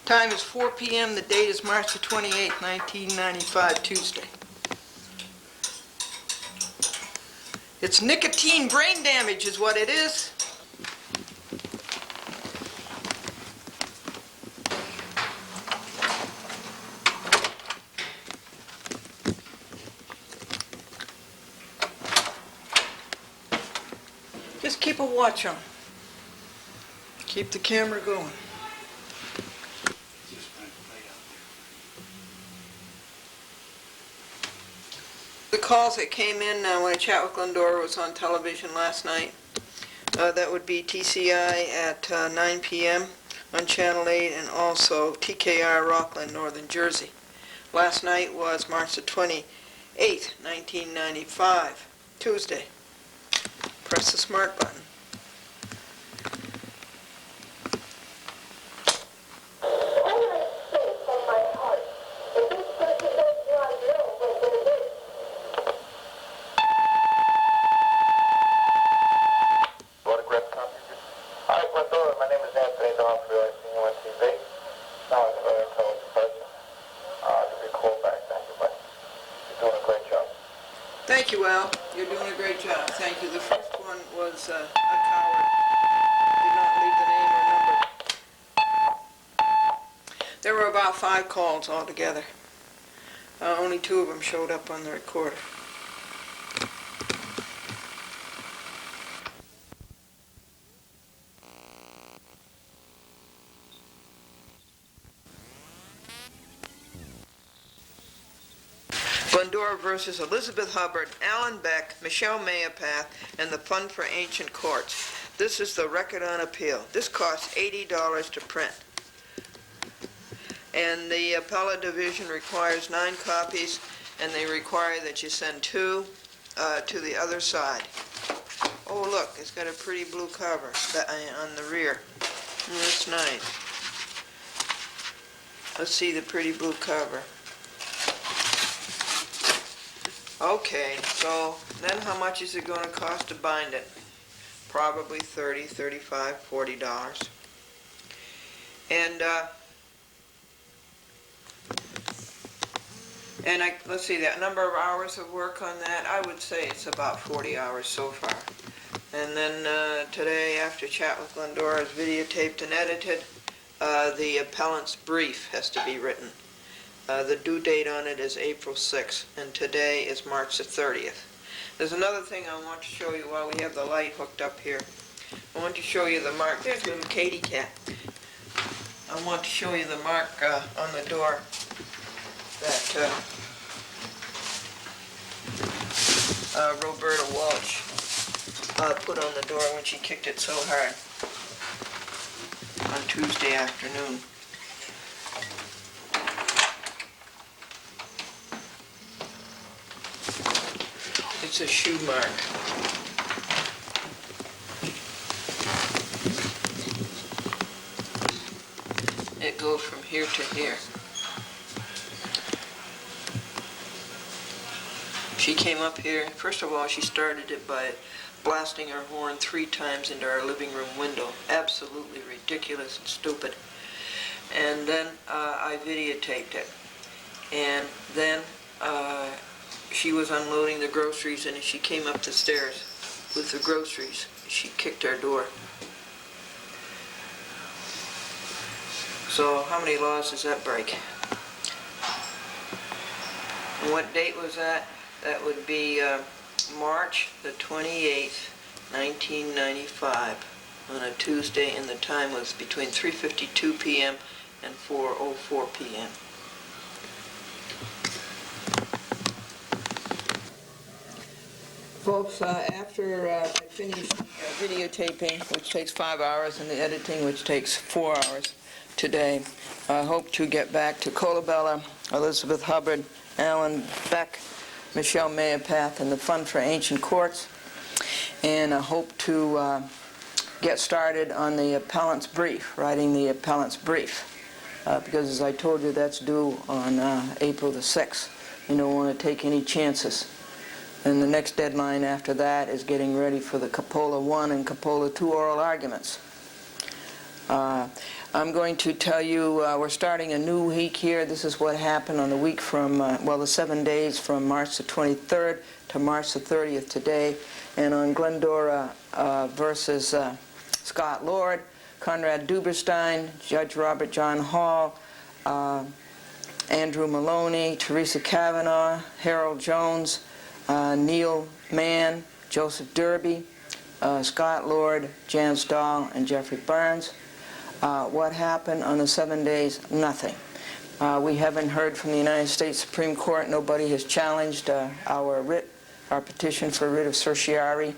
Time is 4 p.m. The date is March the 28th, 1995, Tuesday. It's nicotine brain damage is what it is. Just keep a watch on. Keep the camera going. The calls that came in when a chat with Glendora was on television last night, that would be TCI at 9 p.m. on Channel 8 and also TKR Rockland, Northern Jersey. Last night was March the 28th, 1995, Tuesday. Press the smart button. Hi, Glendora. My name is Anthony Donfrey. I've seen you on TV. Now I'm a very intelligent person. Give me a call back. Thank you, buddy. You're doing a great job. Thank you, Al. You're doing a great job. Thank you. The first one was a coward. Did not leave the name or number. There were about 5 calls altogether. Only 2 of them showed up on the recorder. Glendora versus Elizabeth Hubbard, Alan Beck, Michelle Mayapath, and the Fund for Ancient Courts. This is the record on appeal. This costs $80 to print. And the appellate division requires 9 copies, and they require that you send 2 to the other side. Oh, look, it's got a pretty blue cover on the rear. That's nice. Let's see the pretty blue cover. Okay, so then how much is it going to cost to bind it? Probably $30, $35, $40. And let's see, that number of hours of work on that, I would say it's about 40 hours so far. And then today, after chat with Glendora is videotaped and edited, the appellant's brief has to be written. The due date on it is April 6th, and today is March the 30th. There's another thing I want to show you while we have the light hooked up here. I want to show you the mark. There's little Katie cat. I want to show you the mark on the door that Roberta Walsh put on the door when she kicked it so hard on Tuesday afternoon. It's a shoe mark. It goes from here to here. She came up here, first of all, she started it by blasting her horn 3 times into our living room window. Absolutely ridiculous and stupid. And then I videotaped it. And then she was unloading the groceries, and as she came up the stairs with the groceries, she kicked our door. So how many laws does that break? And what date was that? That would be March the 28th, 1995, on a Tuesday, and the time was between 3:52 p.m. and 4:04 p.m. Folks, after I finish videotaping, which takes 5 hours, and the editing, which takes 4 hours today, I hope to get back to Colabella, Elizabeth Hubbard, Alan Beck, Michelle Mayapath, and the Fund for Ancient Courts, and I hope to get started on the appellant's brief, writing the appellant's brief, because as I told you, that's due on April the 6th. You don't want to take any chances. And the next deadline after that is getting ready for the Capola 1 and Capola 2 oral arguments. I'm going to tell you, we're starting a new week here. This is what happened on the week from, well, the 7 days from March the 23rd to March the 30th today. And on Glendora versus Scott Lord, Conrad Duberstein, Judge Robert John Hall, Andrew Maloney, Teresa Kavanaugh, Harold Jones, Neil Mann, Joseph Derby, Scott Lord, Jan Stahl, and Jeffrey Barnes. What happened on the 7 days? Nothing. We haven't heard from the United States Supreme Court. Nobody has challenged our writ, our petition for writ of certiorari.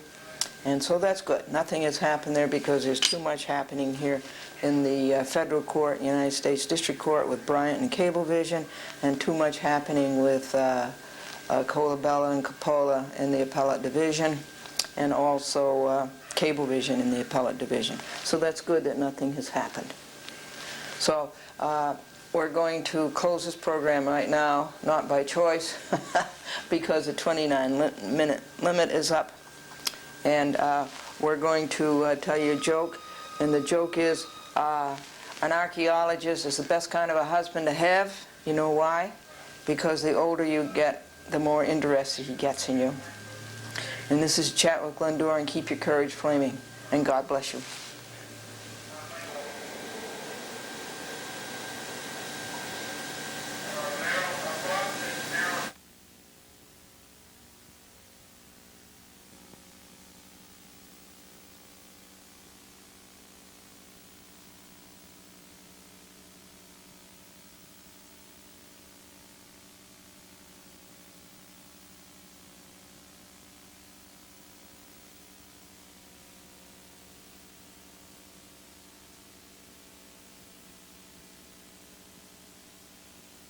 And so that's good. Nothing has happened there because there's too much happening here in the federal court, United States District Court with Bryant and Cablevision, and too much happening with Colabella and Coppola in the appellate division, and also Cablevision in the appellate division. So that's good that nothing has happened. So we're going to close this program right now, not by choice, because the 29-minute limit is up. And we're going to tell you a joke, and the joke is an archaeologist is the best kind of a husband to have. You know why? Because the older you get, the more interested he gets in you. And this is Chat with Glendora, and keep your courage flaming, and God bless you.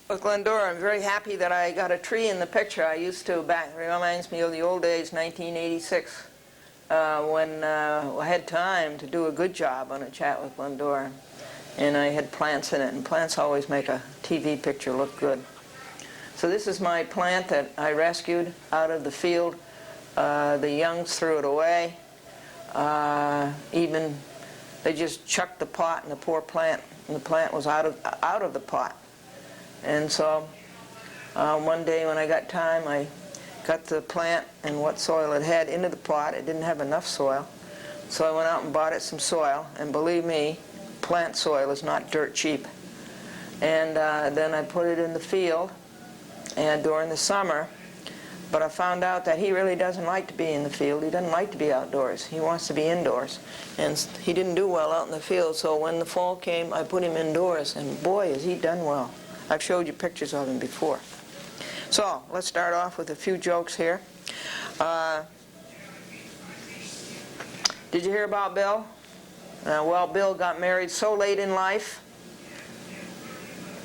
With Glendora, I'm very happy that I got a tree in the picture. I used to back, it reminds me of the old days, 1986, when I had time to do a good job on a Chat with Glendora. And I had plants in it, and plants always make a TV picture look good. So this is my plant that I rescued out of the field. The youngs threw it away. Even they just chucked the pot in the poor plant, and the plant was out of the pot. And so one day when I got time, I got the plant and what soil it had into the pot. It didn't have enough soil. So I went out and bought it some soil. And believe me, plant soil is not dirt cheap. And then I put it in the field and during the summer. But I found out that he really doesn't like to be in the field. He doesn't like to be outdoors. He wants to be indoors. And he didn't do well out in the field. So when the fall came, I put him indoors. And boy, has he done well. I've showed you pictures of him before. So let's start off with a few jokes here. Did you hear about Bill? Well, Bill got married so late in life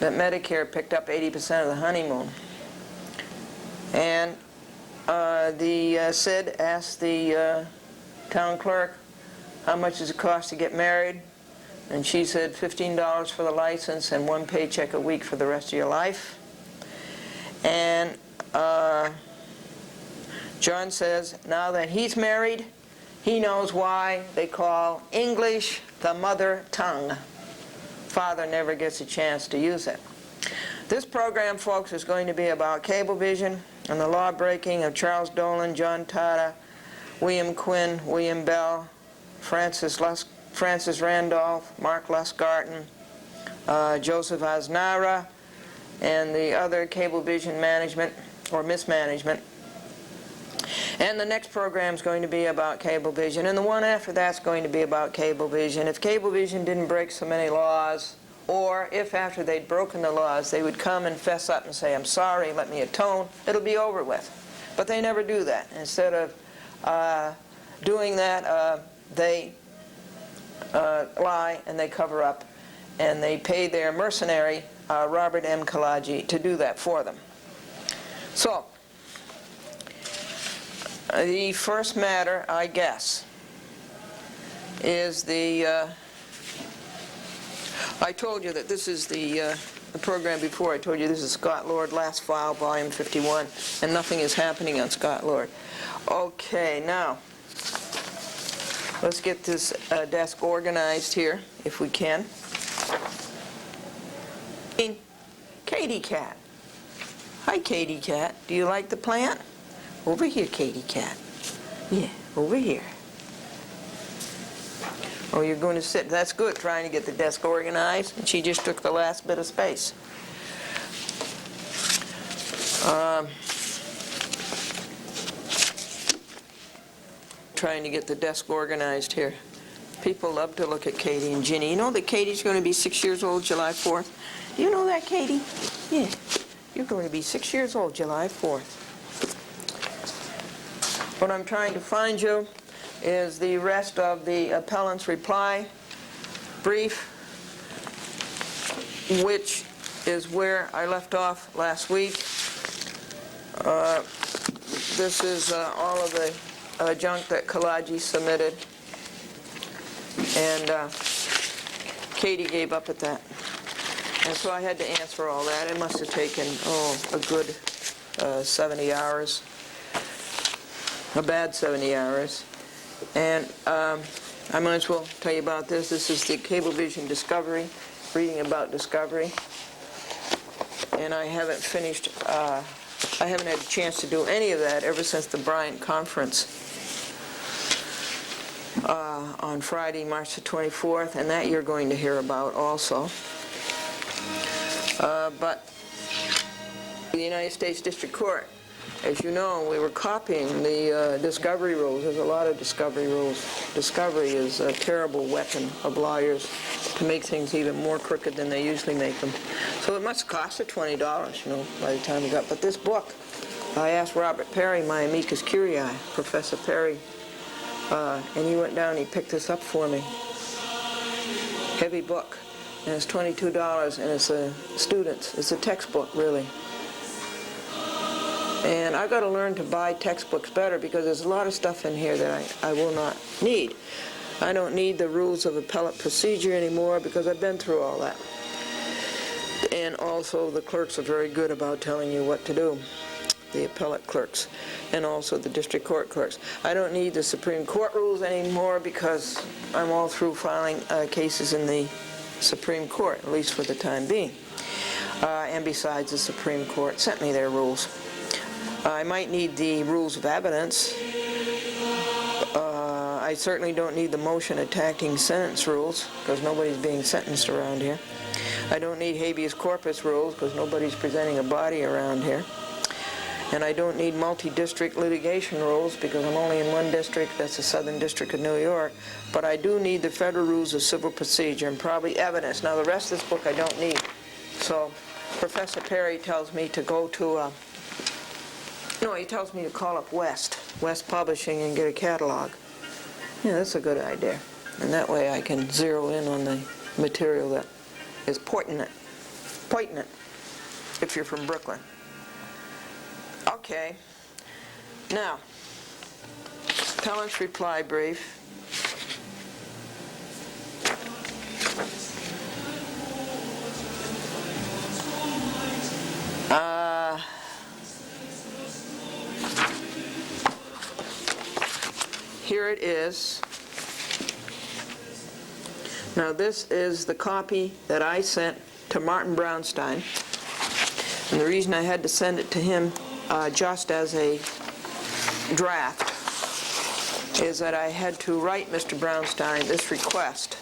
that Medicare picked up 80% of the honeymoon. And Sid asked the town clerk, how much does it cost to get married? And she said $15 for the license and 1 paycheck a week for the rest of your life. And John says now that he's married, he knows why they call English the mother tongue. Father never gets a chance to use it. This program, folks, is going to be about Cablevision and the law breaking of Charles Dolan, John Tata, William Quinn, William Bell, Francis Randolph, Mark Lusgarten, Joseph Aznara, and the other Cablevision management or mismanagement. And the next program is going to be about Cablevision, and the one after that's going to be about Cablevision. If Cablevision didn't break so many laws, or if after they'd broken the laws they would come and fess up and say, I'm sorry, let me atone, it'll be over with. But they never do that. Instead of doing that, they lie and they cover up, and they pay their mercenary Robert M. Kalaji to do that for them. So the first matter, I guess, is the I told you that this is the program before. I told you this is Scott Lord, last file, volume 51, and nothing is happening on Scott Lord. Okay, now Let's get this desk organized here, if we can. Katie Cat. Hi, Katie Cat. Do you like the plant? Over here, Katie Cat. Yeah, over here. Oh, you're going to sit. That's good, trying to get the desk organized. And she just took the last bit of space. Trying to get the desk organized here. People love to look at Katie and Ginny. You know that Katie's going to be 6 years old July 4th? Do you know that, Katie? Yeah. You're going to be 6 years old July 4th. What I'm trying to find you is the rest of the appellant's reply brief, which is where I left off last week. This is all of the junk that Kalaji submitted, and Katie gave up at that. And so I had to answer all that. It must have taken, a good 70 hours, a bad 70 hours. And I might as well tell you about this. This is the Cablevision Discovery, reading about Discovery. And I haven't finished, I haven't had a chance to do any of that ever since the Bryant Conference on Friday, March the 24th, and that you're going to hear about also. But the United States District Court, as you know, we were copying the discovery rules. There's a lot of discovery rules. Discovery is a terrible weapon of lawyers to make things even more crooked than they usually make them. So it must have costed $20, by the time we got. But this book, I asked Robert Perry, my amicus curiae, Professor Perry, and he went down and he picked this up for me. Heavy book. And it's $22, and it's a student's. It's a textbook, really. And I've got to learn to buy textbooks better because there's a lot of stuff in here that I will not need. I don't need the rules of appellate procedure anymore because I've been through all that. And also the clerks are very good about telling you what to do, the appellate clerks, and also the district court clerks. I don't need the Supreme Court rules anymore because I'm all through filing cases in the Supreme Court, at least for the time being. And besides, the Supreme Court sent me their rules. I might need the rules of evidence. I certainly don't need the motion attacking sentence rules because nobody's being sentenced around here. I don't need habeas corpus rules because nobody's presenting a body around here. And I don't need multi-district litigation rules because I'm only in one district, that's the Southern District of New York. But I do need the federal rules of civil procedure and probably evidence. Now the rest of this book I don't need. So Professor Perry tells me to go to, he tells me to call up West Publishing and get a catalog. Yeah, that's a good idea. And that way I can zero in on the material that is poignant, if you're from Brooklyn. Okay, now, appellant's reply brief. Here it is. Now this is the copy that I sent to Martin Brownstein. And the reason I had to send it to him just as a draft is that I had to write Mr. Brownstein this request.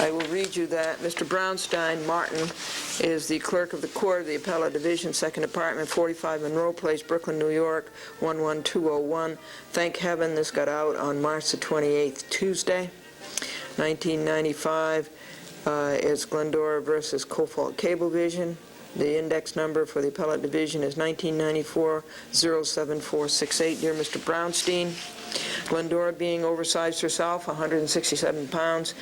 I will read you that. Mr. Brownstein, Martin, is the clerk of the court of the Appellate Division, 2nd Department, 45 Monroe Place, Brooklyn, New York, 11201. Thank heaven this got out on March the 28th, Tuesday, 1995. It's Glendora versus Cofault Cablevision. The index number for the Appellate Division is 1994-07468. Dear Mr. Brownstein, Glendora, being oversized herself, 167 pounds,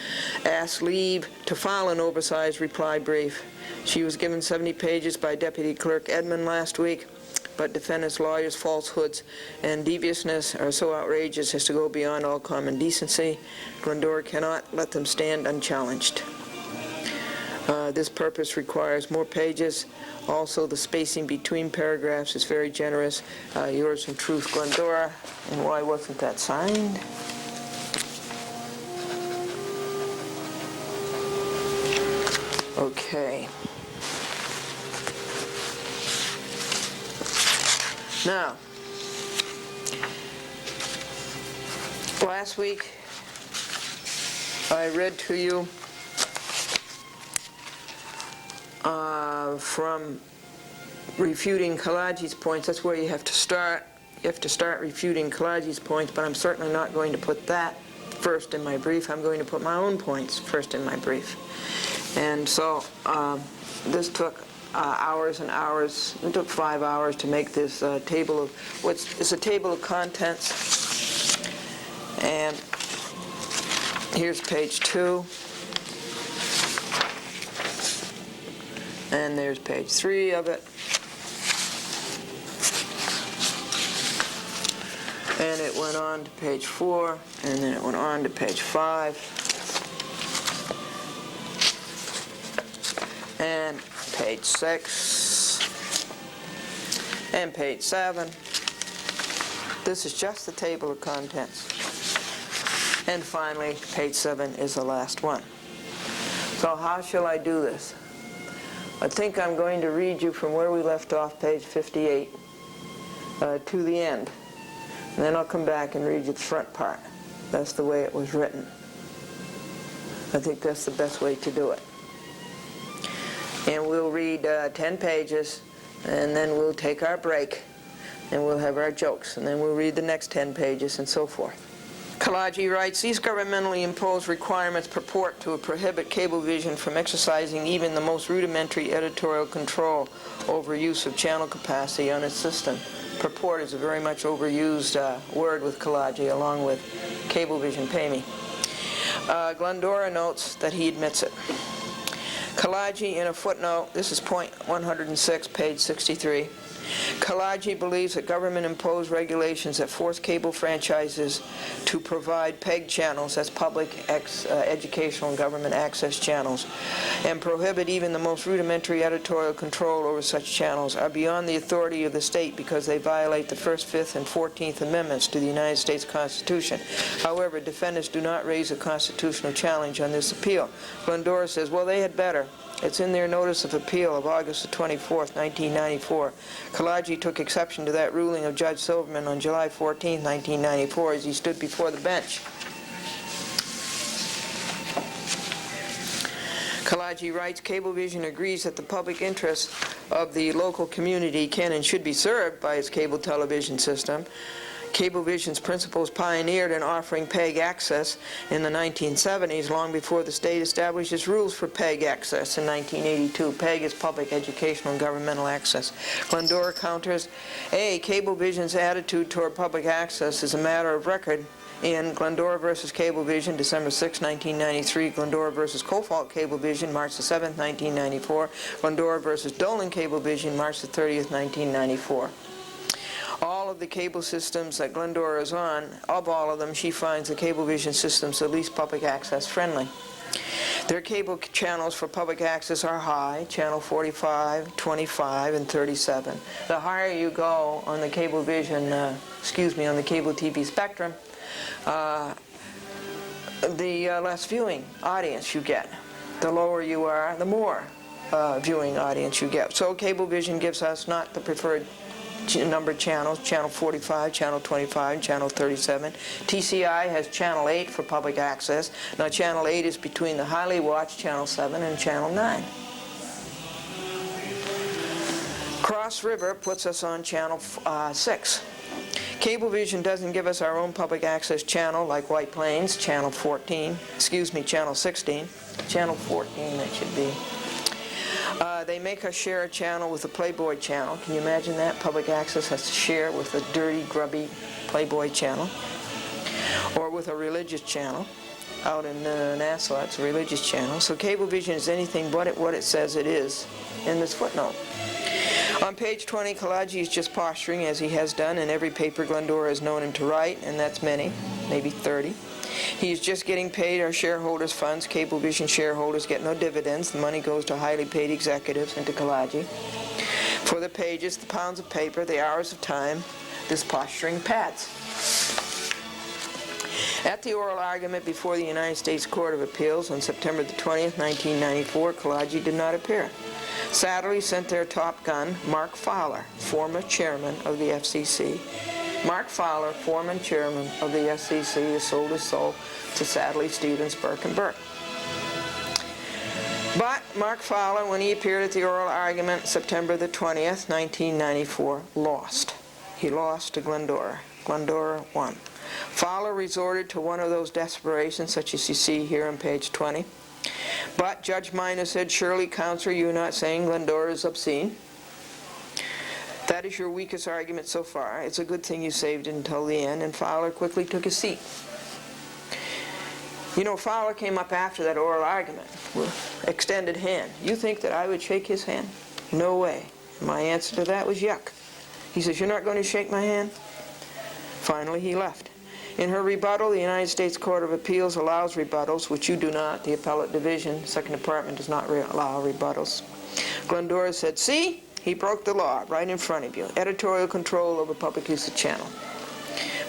asked leave to file an oversized reply brief. She was given 70 pages by Deputy Clerk Edmond last week, but defendant's lawyers' falsehoods and deviousness are so outrageous as to go beyond all common decency. Glendora cannot let them stand unchallenged. This purpose requires more pages. Also, the spacing between paragraphs is very generous. Yours in truth, Glendora. And why wasn't that signed? Okay. Now, last week I read to you from refuting Kalaji's points. That's where you have to start. You have to start refuting Kalaji's points, but I'm certainly not going to put that first in my brief. I'm going to put my own points first in my brief. And so this took hours and hours. It took 5 hours to make this table of it's a table of contents. And here's page 2. And there's page 3 of it. And it went on to page 4, and then it went on to page 5. And page 6. And page 7. This is just the table of contents. And finally, page 7 is the last one. So how shall I do this? I think I'm going to read you from where we left off, page 58, to the end. And then I'll come back and read you the front part. That's the way it was written. I think that's the best way to do it. And we'll read 10 pages, and then we'll take our break, and we'll have our jokes, and then we'll read the next 10 pages, and so forth. Kalaji writes, these governmentally imposed requirements purport to prohibit Cablevision from exercising even the most rudimentary editorial control over use of channel capacity on its system. Purport is a very much overused word with Kalaji, along with Cablevision Pay Me. Glendora notes that he admits it. Kalaji, in a footnote, this is point 106, page 63. Kalaji believes that government-imposed regulations that force cable franchises to provide PEG channels, that's public educational and government access channels, and prohibit even the most rudimentary editorial control over such channels are beyond the authority of the state because they violate the 1st, 5th, and 14th Amendments to the United States Constitution. However, defendants do not raise a constitutional challenge on this appeal. Glendora says, well, they had better. It's in their notice of appeal of August the 24th, 1994. Kalaji took exception to that ruling of Judge Silverman on July 14, 1994, as he stood before the bench. Kalaji writes, Cablevision agrees that the public interest of the local community can and should be served by its cable television system. Cablevision's principles pioneered in offering PEG access in the 1970s, long before the state established its rules for PEG access in 1982. PEG is public educational and governmental access. Glendora counters, A, Cablevision's attitude toward public access is a matter of record in Glendora versus Cablevision, December 6, 1993, Glendora versus Cofault Cablevision, March the 7th, 1994, Glendora versus Dolan Cablevision, March the 30th, 1994. All of the cable systems that Glendora is on, of all of them, she finds the Cablevision systems the least public access friendly. Their cable channels for public access are high, channel 45, 25, and 37. The higher you go on the Cablevision, on the cable TV spectrum, the less viewing audience you get. The lower you are, the more viewing audience you get. So Cablevision gives us not the preferred numbered channels, channel 45, channel 25, and channel 37. TCI has channel 8 for public access. Now channel 8 is between the highly watched channel 7 and channel 9. Cross River puts us on channel 6. Cablevision doesn't give us our own public access channel like White Plains, channel 14, channel 16, channel 14 that should be. They make us share a channel with the Playboy channel. Can you imagine that? Public access has to share with a dirty, grubby Playboy channel. Or with a religious channel. Out in Nassau, it's a religious channel. So Cablevision is anything but what it says it is in this footnote. On page 20, Kalaji is just posturing, as he has done in every paper Glendora has known him to write, and that's many, maybe 30. He's just getting paid our shareholders' funds. Cablevision shareholders get no dividends. The money goes to highly paid executives and to Kalaji. For the pages, the pounds of paper, the hours of time, this posturing pads. At the oral argument before the United States Court of Appeals on September the 20th, 1994, Kalaji did not appear. Sadly sent their top gun, Mark Fowler, former chairman of the FCC. Mark Fowler, former chairman of the FCC, has sold his soul to sadly Stevens, Burke and Burke. But Mark Fowler, when he appeared at the oral argument September the 20th, 1994, lost. He lost to Glendora. Glendora won. Fowler resorted to one of those desperations, such as you see here on page 20. But Judge Minor said, "Surely, Counselor, you're not saying Glendora is obscene. That is your weakest argument so far. It's a good thing you saved it until the end," and Fowler quickly took his seat. You know, Fowler came up after that oral argument with extended hand. You think that I would shake his hand? No way. My answer to that was yuck. He says, "You're not going to shake my hand?" Finally, he left. In her rebuttal, the United States Court of Appeals allows rebuttals, which you do not. The Appellate Division, Second Department, does not allow rebuttals. Glendora said, "See, he broke the law right in front of you. Editorial control over public usage channel."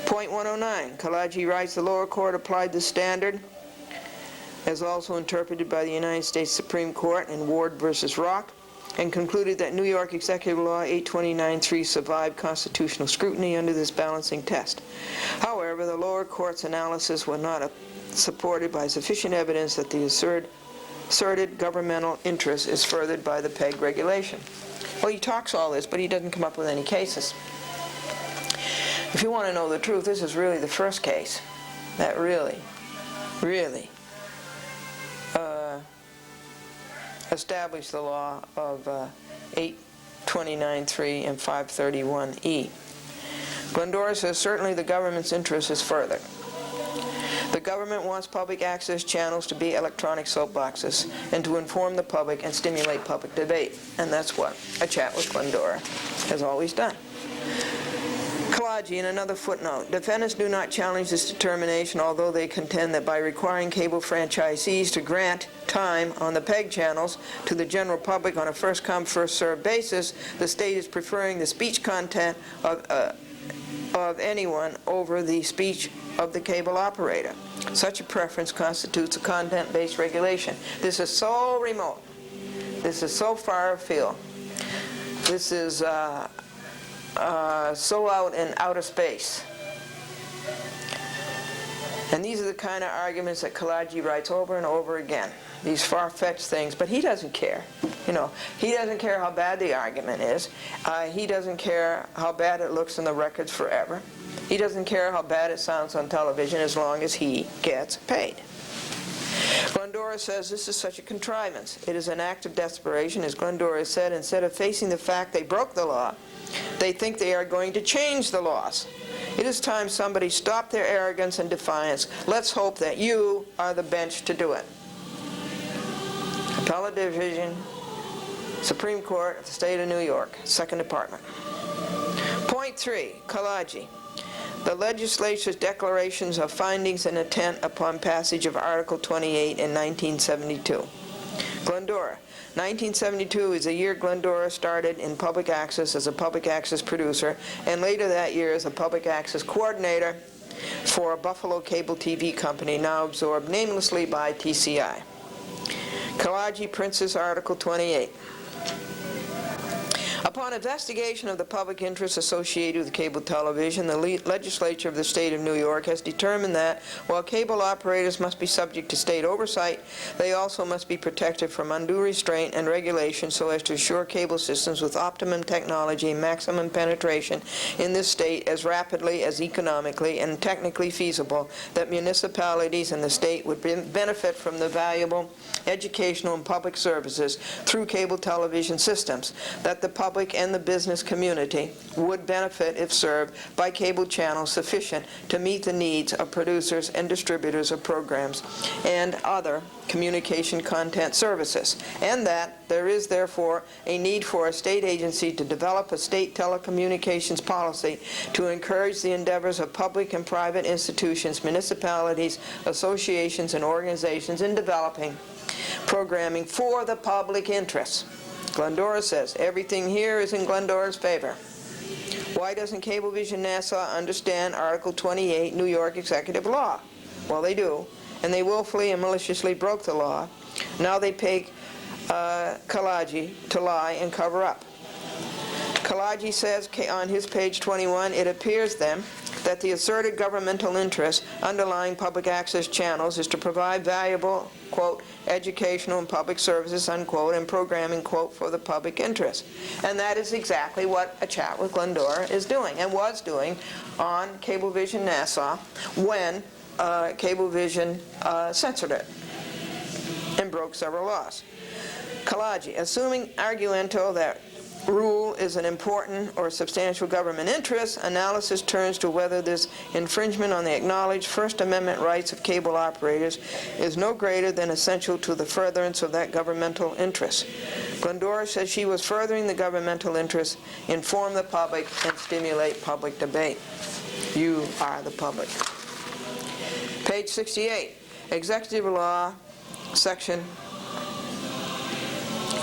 Point 109, Kalaji writes, "The lower court applied the standard, as also interpreted by the United States Supreme Court in Ward versus Rock, and concluded that New York Executive Law 829.3 survived constitutional scrutiny under this balancing test. However, the lower court's analysis was not supported by sufficient evidence that the asserted governmental interest is furthered by the PEG regulation." Well, he talks all this, but he doesn't come up with any cases. If you want to know the truth, this is really the first case that really established the law of 829.3 and 531E. Glendora says, "Certainly the government's interest is furthered. The government wants public access channels to be electronic soapboxes and to inform the public and stimulate public debate." And that's what a chat with Glendora has always done. Kalaji, in another footnote, defendants do not challenge this determination, although they contend that by requiring cable franchisees to grant time on the PEG channels to the general public on a first-come, first-served basis, the state is preferring the speech content of anyone over the speech of the cable operator. Such a preference constitutes a content-based regulation. This is so remote. This is so far afield. This is so out in outer space. And these are the kind of arguments that Kalaji writes over and over again. These far-fetched things, but he doesn't care. You know, he doesn't care how bad the argument is. He doesn't care how bad it looks in the records forever. He doesn't care how bad it sounds on television as long as he gets paid. Glendora says this is such a contrivance. It is an act of desperation, as Glendora said. Instead of facing the fact they broke the law, they think they are going to change the laws. It is time somebody stopped their arrogance and defiance. Let's hope that you are the bench to do it. Appellate Division, Supreme Court of the State of New York, Second Department. Point 3, Kalaji. The legislature's declarations of findings and intent upon passage of Article 28 in 1972. Glendora. 1972 is the year Glendora started in public access as a public access producer, and later that year as a public access coordinator for a Buffalo cable TV company now absorbed namelessly by TCI. Kalaji Princess Article 28. Upon investigation of the public interest associated with cable television, the legislature of the state of New York has determined that while cable operators must be subject to state oversight, they also must be protected from undue restraint and regulation so as to assure cable systems with optimum technology and maximum penetration in this state as rapidly as economically and technically feasible, that municipalities and the state would benefit from the valuable educational and public services through cable television systems, that the public public and the business community would benefit if served by cable channels sufficient to meet the needs of producers and distributors of programs and other communication content services, and that there is therefore a need for a state agency to develop a state telecommunications policy to encourage the endeavors of public and private institutions, municipalities, associations, and organizations in developing programming for the public interest. Glendora says, everything here is in Glendora's favor. Why doesn't Cablevision Nassau understand Article 28 New York Executive Law? Well, they do, and they willfully and maliciously broke the law. Now they pay Kalaji to lie and cover up. Kalaji says on his page 21, it appears then that the asserted governmental interest underlying public access channels is to provide valuable, quote, educational and public services, unquote, and programming, quote, for the public interest. And that is exactly what A Chat with Glendora is doing, and was doing on Cablevision Nassau when Cablevision censored it and broke several laws. Kalaji, assuming arguendo that rule is an important or substantial government interest, analysis turns to whether this infringement on the acknowledged First Amendment rights of cable operators is no greater than essential to the furtherance of that governmental interest. Glendora says she was furthering the governmental interest, inform the public, and stimulate public debate. You are the public. Page 68, Executive Law, Section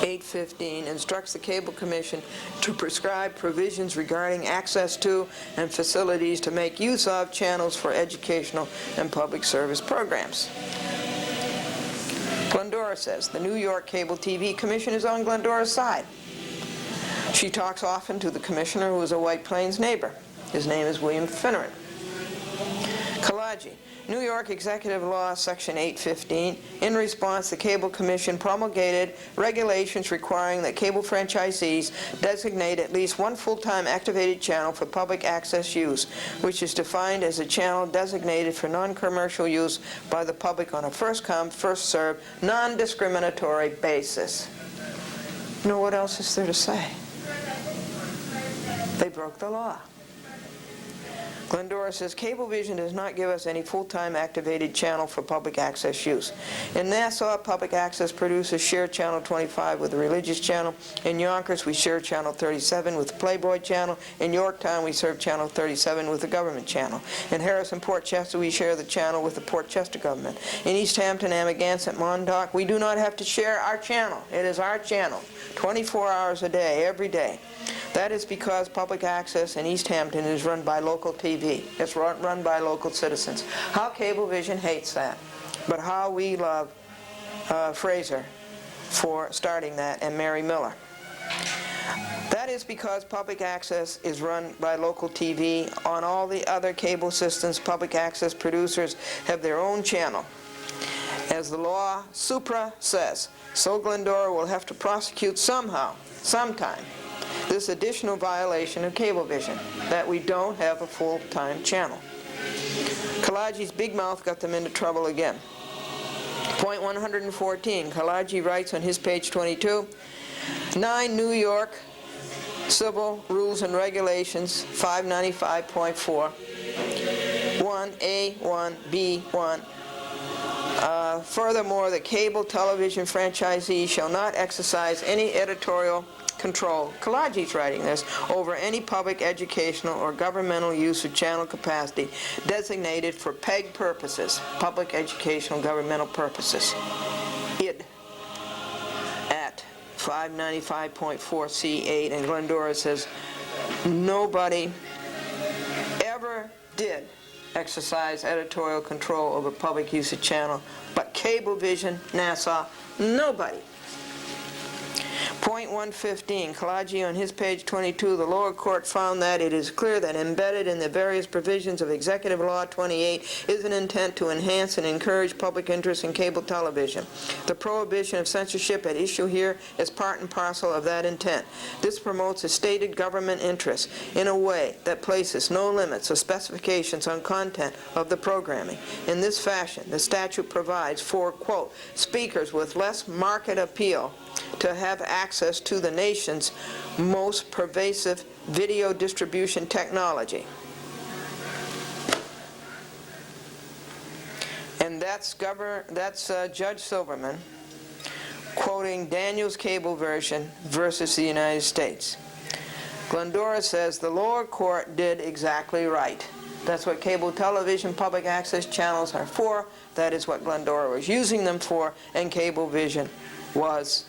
815 instructs the Cable Commission to prescribe provisions regarding access to and facilities to make use of channels for educational and public service programs. Glendora says the New York Cable TV Commission is on Glendora's side. She talks often to the commissioner, who is a White Plains neighbor. His name is William Finneran. Kalaji, New York Executive Law, Section 815. In response, the Cable Commission promulgated regulations requiring that cable franchisees designate at least one full-time activated channel for public access use, which is defined as a channel designated for non-commercial use by the public on a first-come, first-served, non-discriminatory basis. You know what else is there to say? They broke the law. Glendora says, Cablevision does not give us any full-time activated channel for public access use. In Nassau, public access producers share Channel 25 with the religious channel. In Yonkers, we share Channel 37 with the Playboy channel. In Yorktown, we serve Channel 37 with the government channel. In Harrison, Port Chester, we share the channel with the Port Chester government. In East Hampton, Amagansett, Montauk, we do not have to share our channel. It is our channel, 24 hours a day, every day. That is because public access in East Hampton is run by local TV. It's run by local citizens. How Cablevision hates that, but how we love Fraser for starting that, and Mary Miller. That is because public access is run by local TV. On all the other cable systems, public access producers have their own channel. As the law supra says, so Glendora will have to prosecute somehow, sometime, this additional violation of Cablevision, that we don't have a full-time channel. Kalaji's big mouth got them into trouble again. Point 114, Kalaji writes on his page 22, 9 New York Civil Rules and Regulations 595.4, 1A1B1. Furthermore, the cable television franchisee shall not exercise any editorial control, Kalaji's writing this, over any public educational or governmental use of channel capacity designated for PEG purposes, public educational governmental purposes. Id at 595.4C8, and Glendora says nobody ever did exercise editorial control over public use of channel, but Cablevision, Nassau, nobody. Point 115, Kalaji on his page 22, the lower court found that it is clear that embedded in the various provisions of Executive Law 28 is an intent to enhance and encourage public interest in cable television. The prohibition of censorship at issue here is part and parcel of that intent. This promotes a stated government interest in a way that places no limits or specifications on content of the programming. In this fashion, the statute provides for, quote, speakers with less market appeal to have access to the nation's most pervasive video distribution technology. And that's Judge Silverman quoting Daniel's cable version versus the United States. Glendora says the lower court did exactly right. That's what cable television public access channels are for. That is what Glendora was using them for, and Cablevision was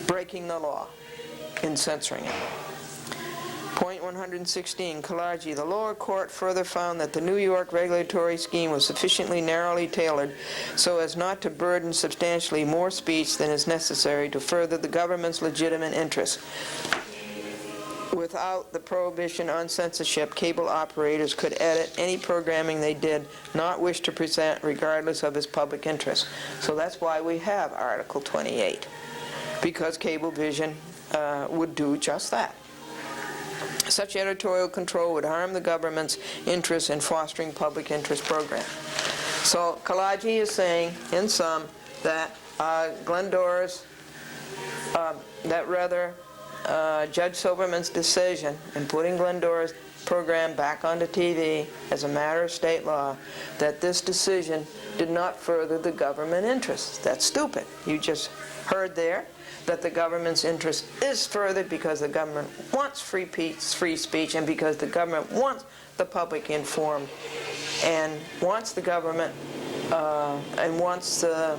breaking the law in censoring it. Point 116, Kalargi. The lower court further found that the New York regulatory scheme was sufficiently narrowly tailored so as not to burden substantially more speech than is necessary to further the government's legitimate interests. Without the prohibition on censorship, cable operators could edit any programming they did not wish to present regardless of its public interest. So that's why we have Article 28, because Cablevision would do just that. Such editorial control would harm the government's interest in fostering public interest programs. So Kalargi is saying, in sum, that Judge Silverman's decision in putting Glendora's program back onto TV as a matter of state law, that this decision did not further the government interests. That's stupid. You just heard there that the government's interest is furthered because the government wants free speech and because the government wants the public informed and wants the government and wants the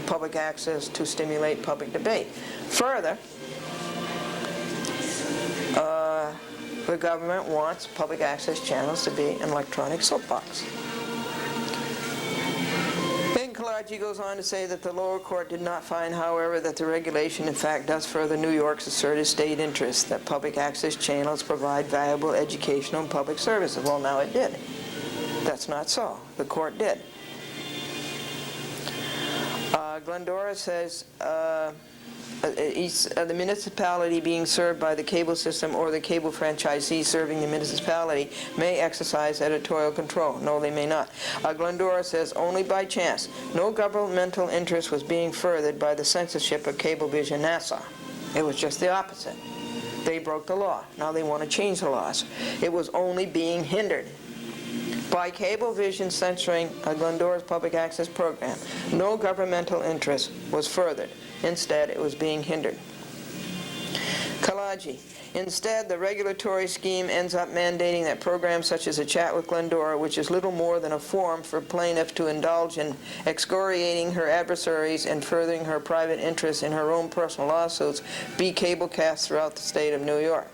public access to stimulate public debate. Further, the government wants public access channels to be an electronic soapbox. Kalargi goes on to say that the lower court did not find, however, that the regulation in fact does further New York's asserted state interest, that public access channels provide valuable educational and public services. Well, now it did. That's not so. The court did. Glendora says the municipality being served by the cable system or the cable franchisee serving the municipality may exercise editorial control. No, they may not. Glendora says only by chance. No governmental interest was being furthered by the censorship of Cablevision Nassau. It was just the opposite. They broke the law. Now they want to change the laws. It was only being hindered. By Cablevision censoring Glendora's public access program, no governmental interest was furthered. Instead, it was being hindered. Kalargi. Instead, the regulatory scheme ends up mandating that programs such as A Chat with Glendora, which is little more than a forum for plaintiff to indulge in excoriating her adversaries and furthering her private interests in her own personal lawsuits, be cablecast throughout the state of New York.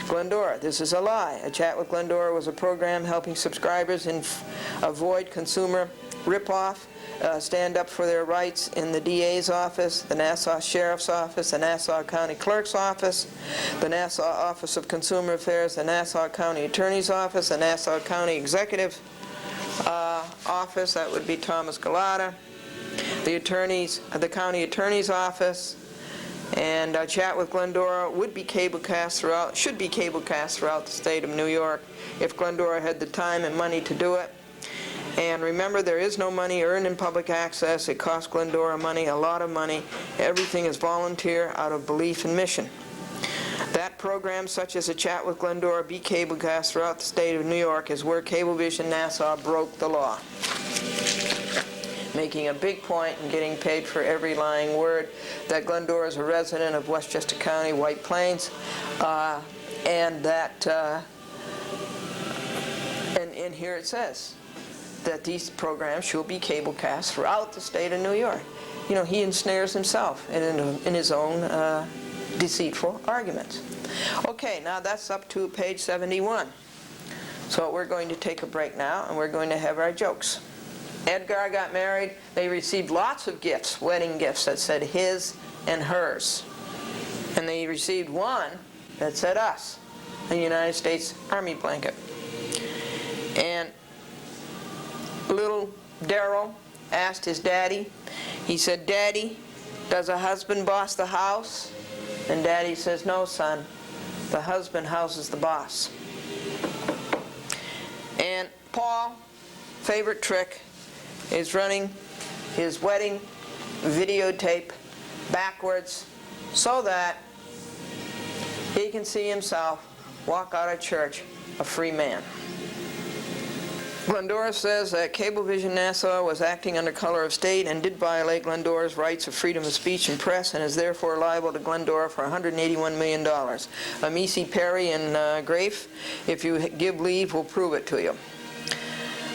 Glendora, this is a lie. A Chat with Glendora was a program helping subscribers avoid consumer ripoff, stand up for their rights in the DA's office, the Nassau Sheriff's Office, the Nassau County Clerk's Office, the Nassau Office of Consumer Affairs, the Nassau County Attorney's Office, the Nassau County Executive Office, that would be Thomas Galata, the County Attorney's Office, and A Chat with Glendora should be cablecast throughout the state of New York if Glendora had the time and money to do it. And remember, there is no money earned in public access. It costs Glendora money, a lot of money. Everything is volunteer out of belief and mission. That program, such as A Chat with Glendora, be cablecast throughout the state of New York, is where Cablevision Nassau broke the law, making a big point and getting paid for every lying word that Glendora is a resident of Westchester County, White Plains, and that, and here it says that these programs should be cablecast throughout the state of New York. You know, he ensnares himself in his own deceitful arguments. Okay, now that's up to page 71. So we're going to take a break now, and we're going to have our jokes. Edgar got married. They received lots of gifts, wedding gifts that said his and hers. And they received one that said us, a United States Army blanket. And little Darrell asked his daddy, he said, "Daddy, does a husband boss the house?" And Daddy says, "No, son, the husband houses the boss." And Paul, favorite trick, is running his wedding videotape backwards so that he can see himself walk out of church a free man. Glendora says that Cablevision Nassau was acting under color of state and did violate Glendora's rights of freedom of speech and press and is therefore liable to Glendora for $181 million. Amici, Perry, and Grafe, if you give leave, will prove it to you.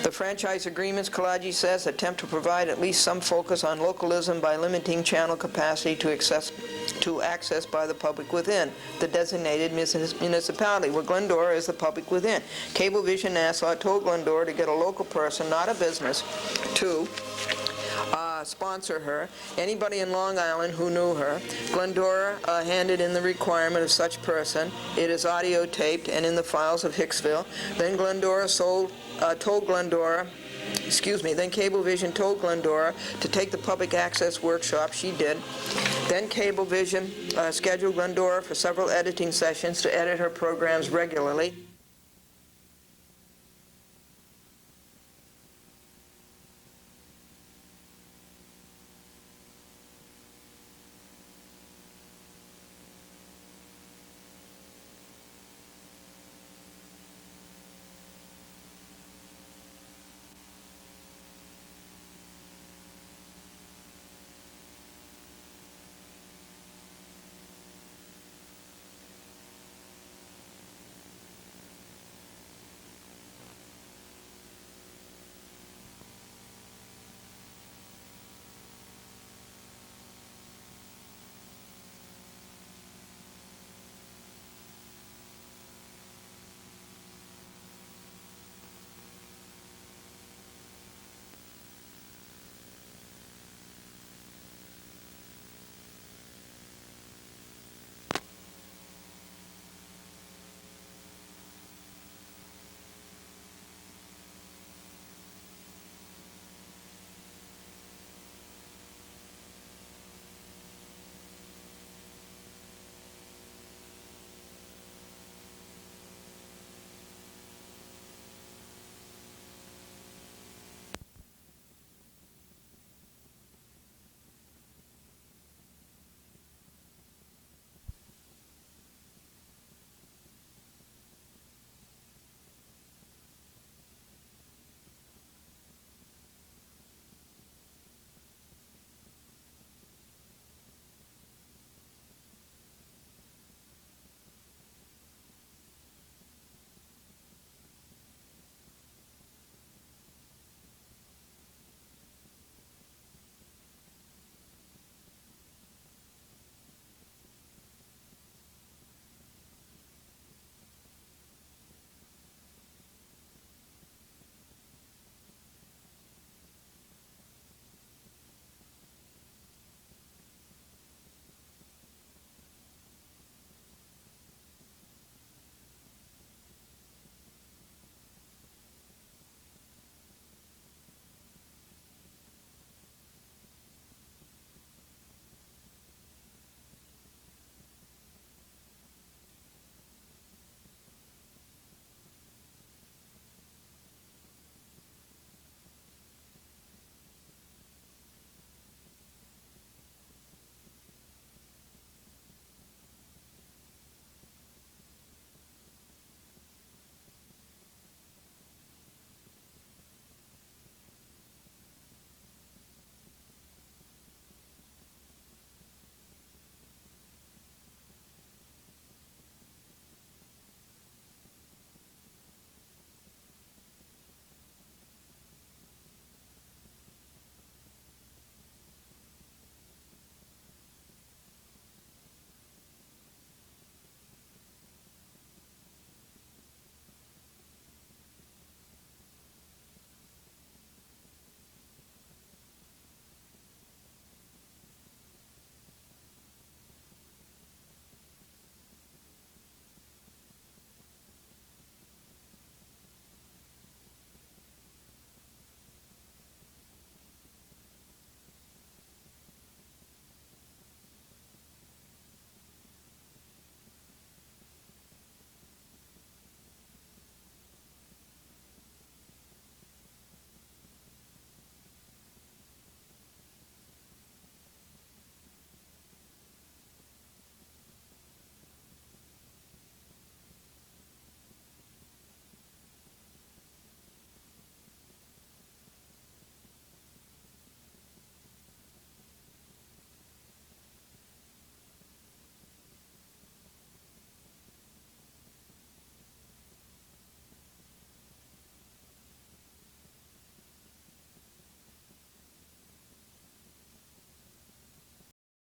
The franchise agreements, Kalaji says, attempt to provide at least some focus on localism by limiting channel capacity to access by the public within the designated municipality, where Glendora is the public within. Cablevision Nassau told Glendora to get a local person, not a business, to sponsor her. Anybody in Long Island who knew her. Glendora handed in the requirement of such person. It is audio taped and in the files of Hicksville. Then Glendora told Glendora, then Cablevision told Glendora to take the public access workshop. She did. Then Cablevision scheduled Glendora for several editing sessions to edit her programs regularly.